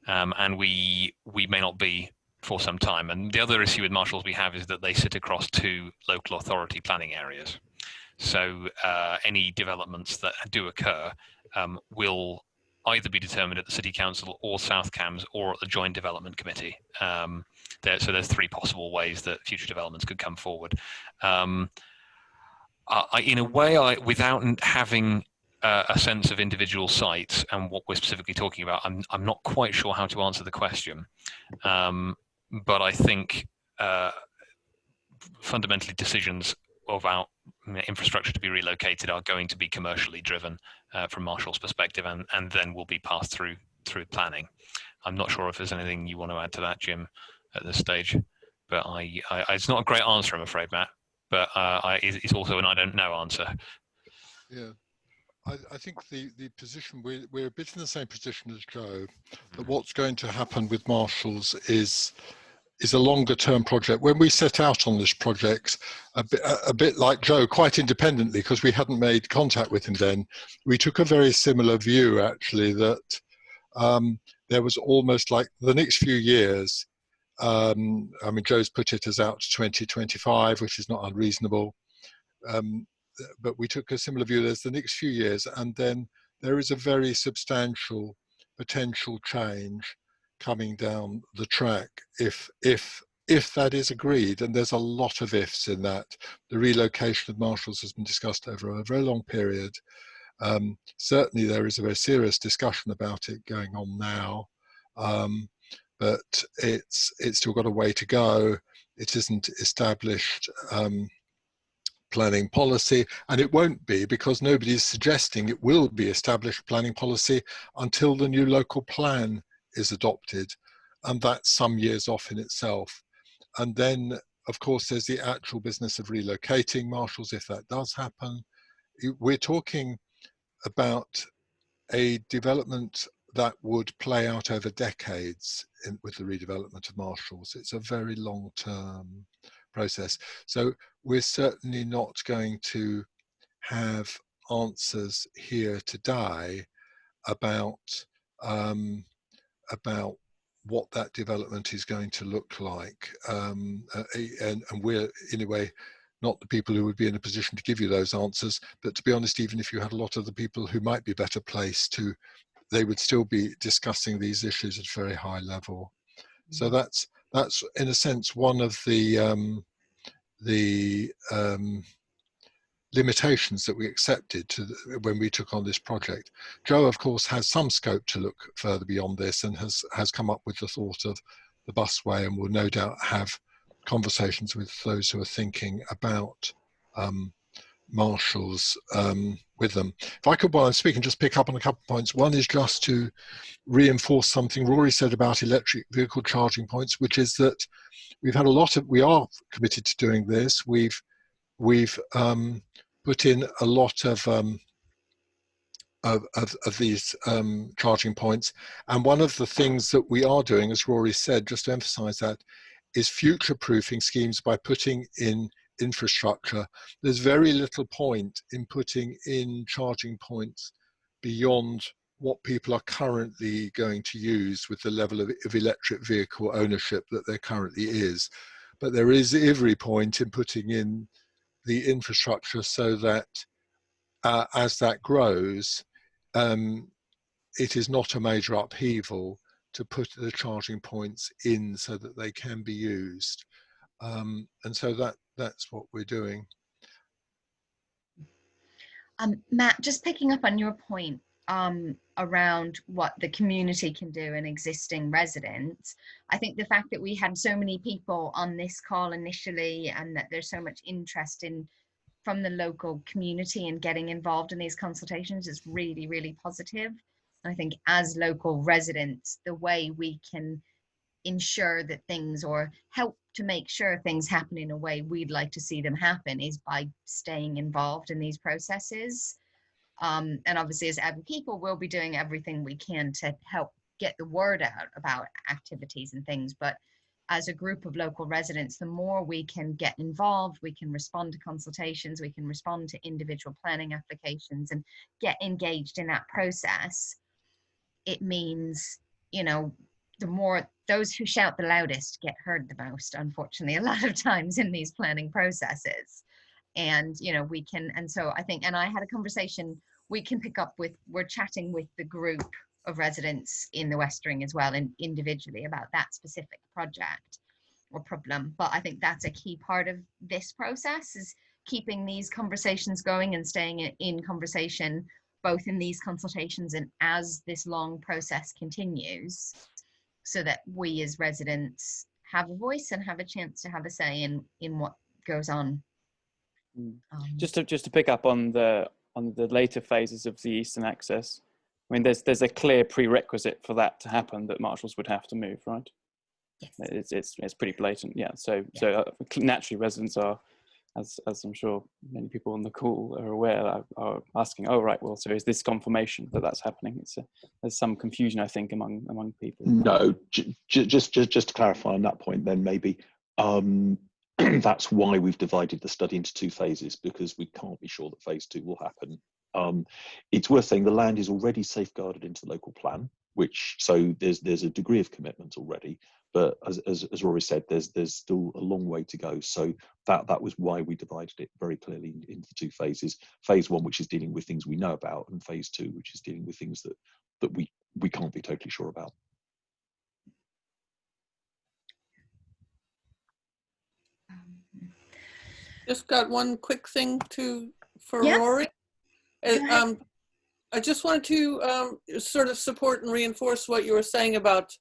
B: and we may not be for some time. And the other issue with Marshall's we have is that they sit across two local authority planning areas, so any developments that do occur will either be determined at the City Council or South Cams or at the Joint Development Committee. So there's three possible ways that future developments could come forward. In a way, without having a sense of individual sites and what we're specifically talking about, I'm not quite sure how to answer the question. But I think fundamentally decisions about infrastructure to be relocated are going to be commercially driven from Marshall's perspective, and then will be passed through planning. I'm not sure if there's anything you want to add to that, Jim, at this stage. But it's not a great answer, I'm afraid, Matt. But it's also an I don't know answer.
L: Yeah. I think the position, we're a bit in the same position as Joe, that what's going to happen with Marshall's is a longer term project. When we set out on this project, a bit like Joe, quite independently, because we hadn't made contact with him then, we took a very similar view, actually, that there was almost like the next few years, I mean, Joe's put it as out to 2025, which is not unreasonable. But we took a similar view. There's the next few years, and then there is a very substantial potential change coming down the track if that is agreed. And there's a lot of ifs in that. The relocation of Marshall's has been discussed over a very long period. Certainly, there is a very serious discussion about it going on now, but it's still got a way to go. It isn't established. Planning policy, and it won't be, because nobody is suggesting it will be established planning policy until the new local plan is adopted, and that's some years off in itself. And then, of course, there's the actual business of relocating Marshall's if that does happen. We're talking about a development that would play out over decades with the redevelopment of Marshall's. It's a very long-term process. So we're certainly not going to have answers here today about what that development is going to look like. And we're, in a way, not the people who would be in a position to give you those answers. But to be honest, even if you had a lot of the people who might be better placed to, they would still be discussing these issues at a very high level. So that's in a sense one of the limitations that we accepted when we took on this project. Joe, of course, has some scope to look further beyond this and has come up with the thought of the busway, and will no doubt have conversations with those who are thinking about Marshall's with them. If I could, while I'm speaking, just pick up on a couple of points. One is just to reinforce something Rory said about electric vehicle charging points, which is that we are committed to doing this. We've put in a lot of these charging points, and one of the things that we are doing, as Rory said, just to emphasize that, is future-proofing schemes by putting in infrastructure. There's very little point in putting in charging points beyond what people are currently going to use with the level of electric vehicle ownership that there currently is. But there is every point in putting in the infrastructure so that as that grows, it is not a major upheaval to put the charging points in so that they can be used. And so that's what we're doing.
A: Matt, just picking up on your point around what the community can do and existing residents, I think the fact that we had so many people on this call initially, and that there's so much interest from the local community and getting involved in these consultations is really, really positive. I think as local residents, the way we can ensure that things, or help to make sure things happen in a way we'd like to see them happen, is by staying involved in these processes. And obviously as Abbey people, we'll be doing everything we can to help get the word out about activities and things. But as a group of local residents, the more we can get involved, we can respond to consultations, we can respond to individual planning applications and get engaged in that process. It means, you know, the more those who shout the loudest get heard the most, unfortunately, a lot of times in these planning processes. And, you know, we can, and so I think, and I had a conversation, we can pick up with, we're chatting with the group of residents in the Westering as well, and individually about that specific project or problem. But I think that's a key part of this process, is keeping these conversations going and staying in conversation, both in these consultations and as this long process continues, so that we as residents have a voice and have a chance to have a say in what goes on.
O: Just to pick up on the later phases of the Eastern Access I mean, there's a clear prerequisite for that to happen, that marshals would have to move, right?
A: Yes.
O: It's pretty blatant, yeah. So naturally residents are, as I'm sure many people on the call are aware, are asking, oh right, well, so is this confirmation that that's happening? There's some confusion, I think, among people.
C: No, just to clarify on that point, then maybe that's why we've divided the study into 2 phases, because we can't be sure that phase 2 will happen. It's worth saying the land is already safeguarded into the local plan, so there's a degree of commitment already. But as Rory said, there's still a long way to go. So that was why we divided it very clearly into 2 phases. Phase 1, which is dealing with things we know about, and phase 2, which is dealing with things that we can't be totally sure about.
D: Just got one quick thing for
A: Yeah.
D: Rory. I just wanted to sort of support and reinforce what you were saying about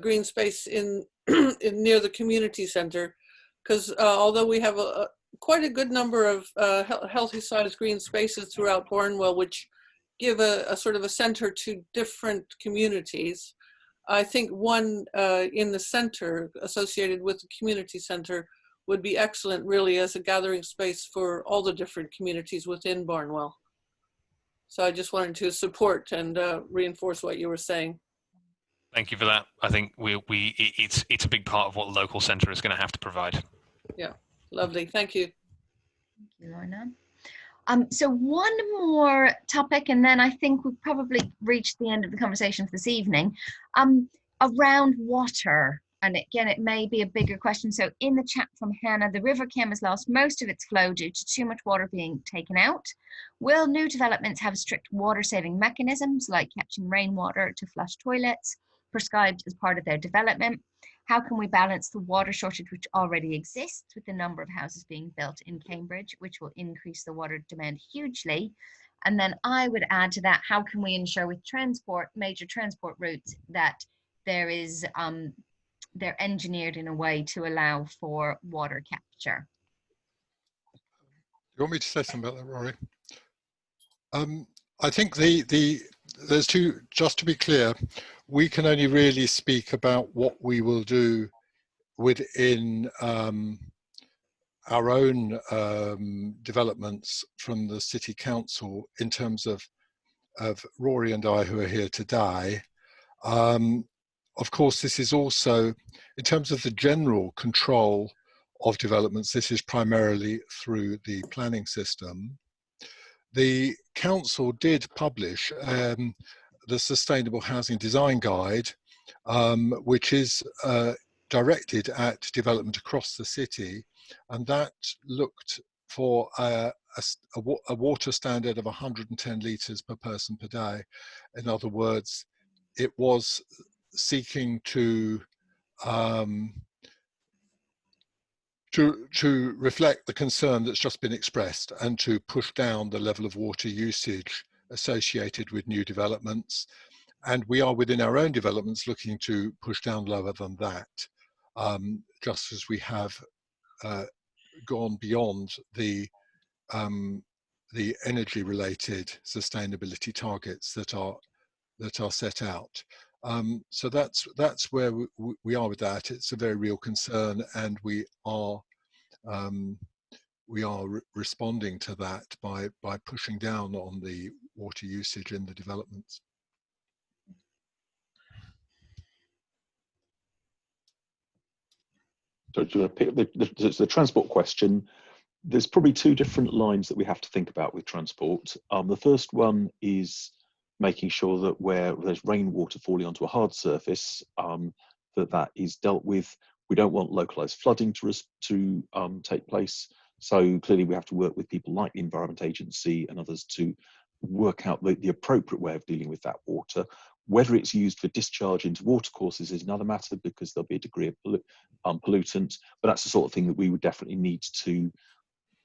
D: green space in near the community center, because although we have quite a good number of healthy-sized green spaces throughout Barnwell, which give a sort of a center to different communities, I think one in the center associated with the community center would be excellent, really, as a gathering space for all the different communities within Barnwell. So I just wanted to support and reinforce what you were saying.
B: Thank you for that. I think it's a big part of what the local centre is going to have to provide.
D: Yeah, lovely. Thank you.
A: Thank you, Lorna. So one more topic, and then I think we've probably reached the end of the conversation for this evening, around water. And again, it may be a bigger question. So in the chat from Hannah, the River Cam has lost most of its flow due to too much water being taken out. Will new developments have strict water saving mechanisms like catching rainwater to flush toilets prescribed as part of their development? How can we balance the water shortage which already exists with the number of houses being built in Cambridge, which will increase the water demand hugely? And then I would add to that, how can we ensure with major transport routes, that they're engineered in a way to allow for water capture?
L: You want me to say something about that, Rory? I think there's two, just to be clear, we can only really speak about what we will do within our own developments from the City Council in terms of Rory and I who are here today. Of course, this is also, in terms of the general control of developments, this is primarily through the planning system. The council did publish the Sustainable Housing Design Guide, which is directed at development across the city, and that looked for a water standard of 110 litres per person per day. In other words, it was seeking to reflect the concern that's just been expressed and to push down the level of water usage associated with new developments. And we are within our own developments looking to push down lower than that, just as we have gone beyond the energy-related sustainability targets that are set out. So that's where we are with that. It's a very real concern, and we are responding to that by pushing down on the water usage in the developments.
C: So to pick the transport question, there's probably 2 different lines that we have to think about with transport. The first one is making sure that where there's rainwater falling onto a hard surface, that is dealt with. We don't want localized flooding to take place. So clearly we have to work with people like the Environment Agency and others to work out the appropriate way of dealing with that water. Whether it's used for discharge into watercourses is another matter, because there'll be a degree of pollutant, but that's the sort of thing that we would definitely need to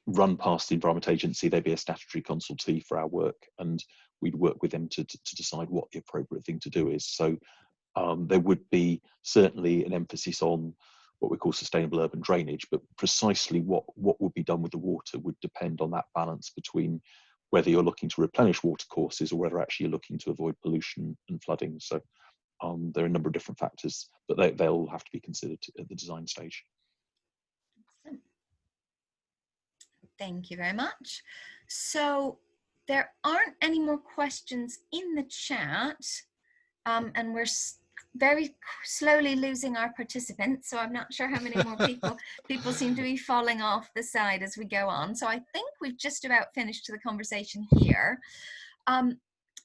C: run past the Environment Agency. They'd be a statutory consultee for our work, and we'd work with them to decide what the appropriate thing to do is. So there would be certainly an emphasis on what we call sustainable urban drainage, but precisely what would be done with the water would depend on that balance between whether you're looking to replenish watercourses or whether actually you're looking to avoid pollution and flooding. So there are a number of different factors, but they'll have to be considered at the design stage.
A: Thank you very much. So there aren't any more questions in the chat, and we're very slowly losing our participants, so I'm not sure how many more people seem to be falling off the side as we go on. So I think we've just about finished the conversation here.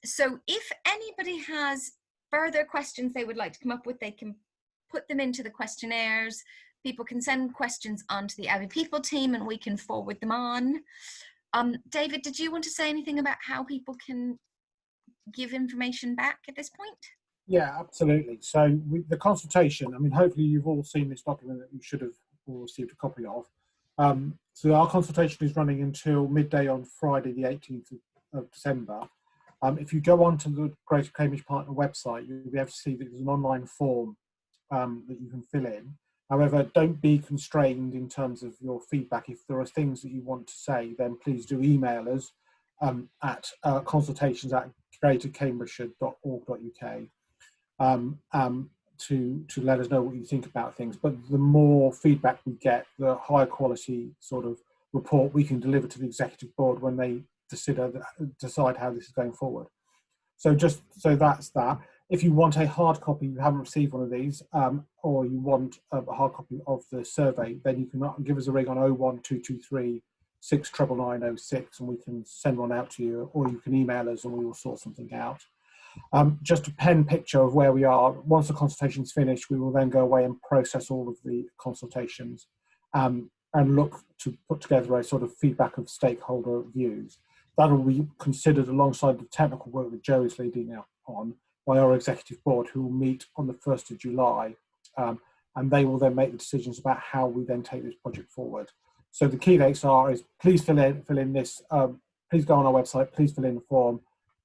A: So if anybody has further questions they would like to come up with, they can put them into the questionnaires. People can send questions onto the Abbey People team and we can forward them on. David, did you want to say anything about how people can give information back at this point?
P: Yeah, absolutely. So the consultation, I mean, hopefully you've all seen this document that you should have all received a copy of. So our consultation is running until midday on Friday, the 18th of December. If you go onto the Greater Cambridge Partner website, you'll be able to see that there's an online form that you can fill in. However, don't be constrained in terms of your feedback. If there are things that you want to say, then please do email us at consultations@greatercambridgeshire.org.uk to let us know what you think about things. But the more feedback we get, the higher quality sort of report we can deliver to the executive board when they decide how this is going forward. So that's that. If you want a hard copy, you haven't received one of these, or you want a hard copy of the survey, then you can give us a ring on 01223 6990906 and we can send one out to you, or you can email us and we will sort something out. Just a pen picture of where we are. Once the consultation's finished, we will then go away and process all of the consultations and look to put together a sort of feedback of stakeholder views. That will be considered alongside the technical work that Joe is leading on by our executive board, who will meet on the 1st of July. And they will then make the decisions about how we then take this project forward. So the key dates is please fill in this, please go on our website, please fill in the form,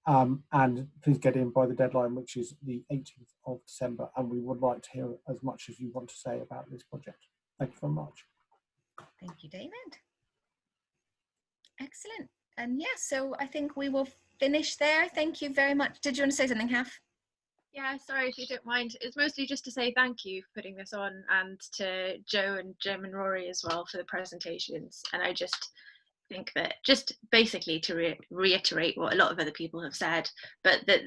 P: and please get in by the deadline, which is the 18th of December. And we would like to hear as much as you want to say about this project. Thank you very much.
A: Thank you, David. Excellent. And yeah, so I think we will finish there. Thank you very much. Did you want to say something, Haf?
Q: Yeah, sorry if you don't mind. It's mostly just to say thank you for putting this on, and to Joe and Jim and Rory as well for the presentations. And I just think that, just basically to reiterate what a lot of other people have said, but that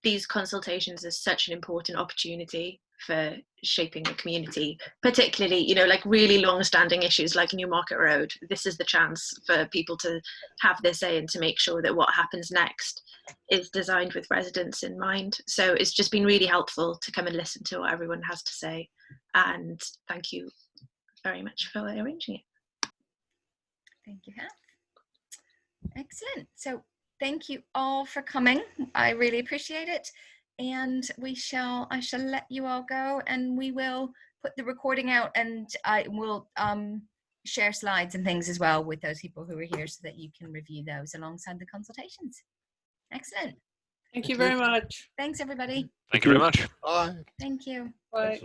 Q: these consultations are such an important opportunity for shaping the community, particularly, you know, like really long-standing issues like Newmarket Road. This is the chance for people to have their say and to make sure that what happens next is designed with residents in mind. So it's just been really helpful to come and listen to what everyone has to say, and thank you very much for arranging it.
A: Thank you, Haf. Excellent. So thank you all for coming. I really appreciate it. And I shall let you all go, and we will put the recording out, and I will share slides and things as well with those people who are here so that you can review those alongside the consultations. Excellent.
D: Thank you very much.
A: Thanks, everybody.
B: Thank you very much.
L: Bye.
A: Thank you.
D: Bye.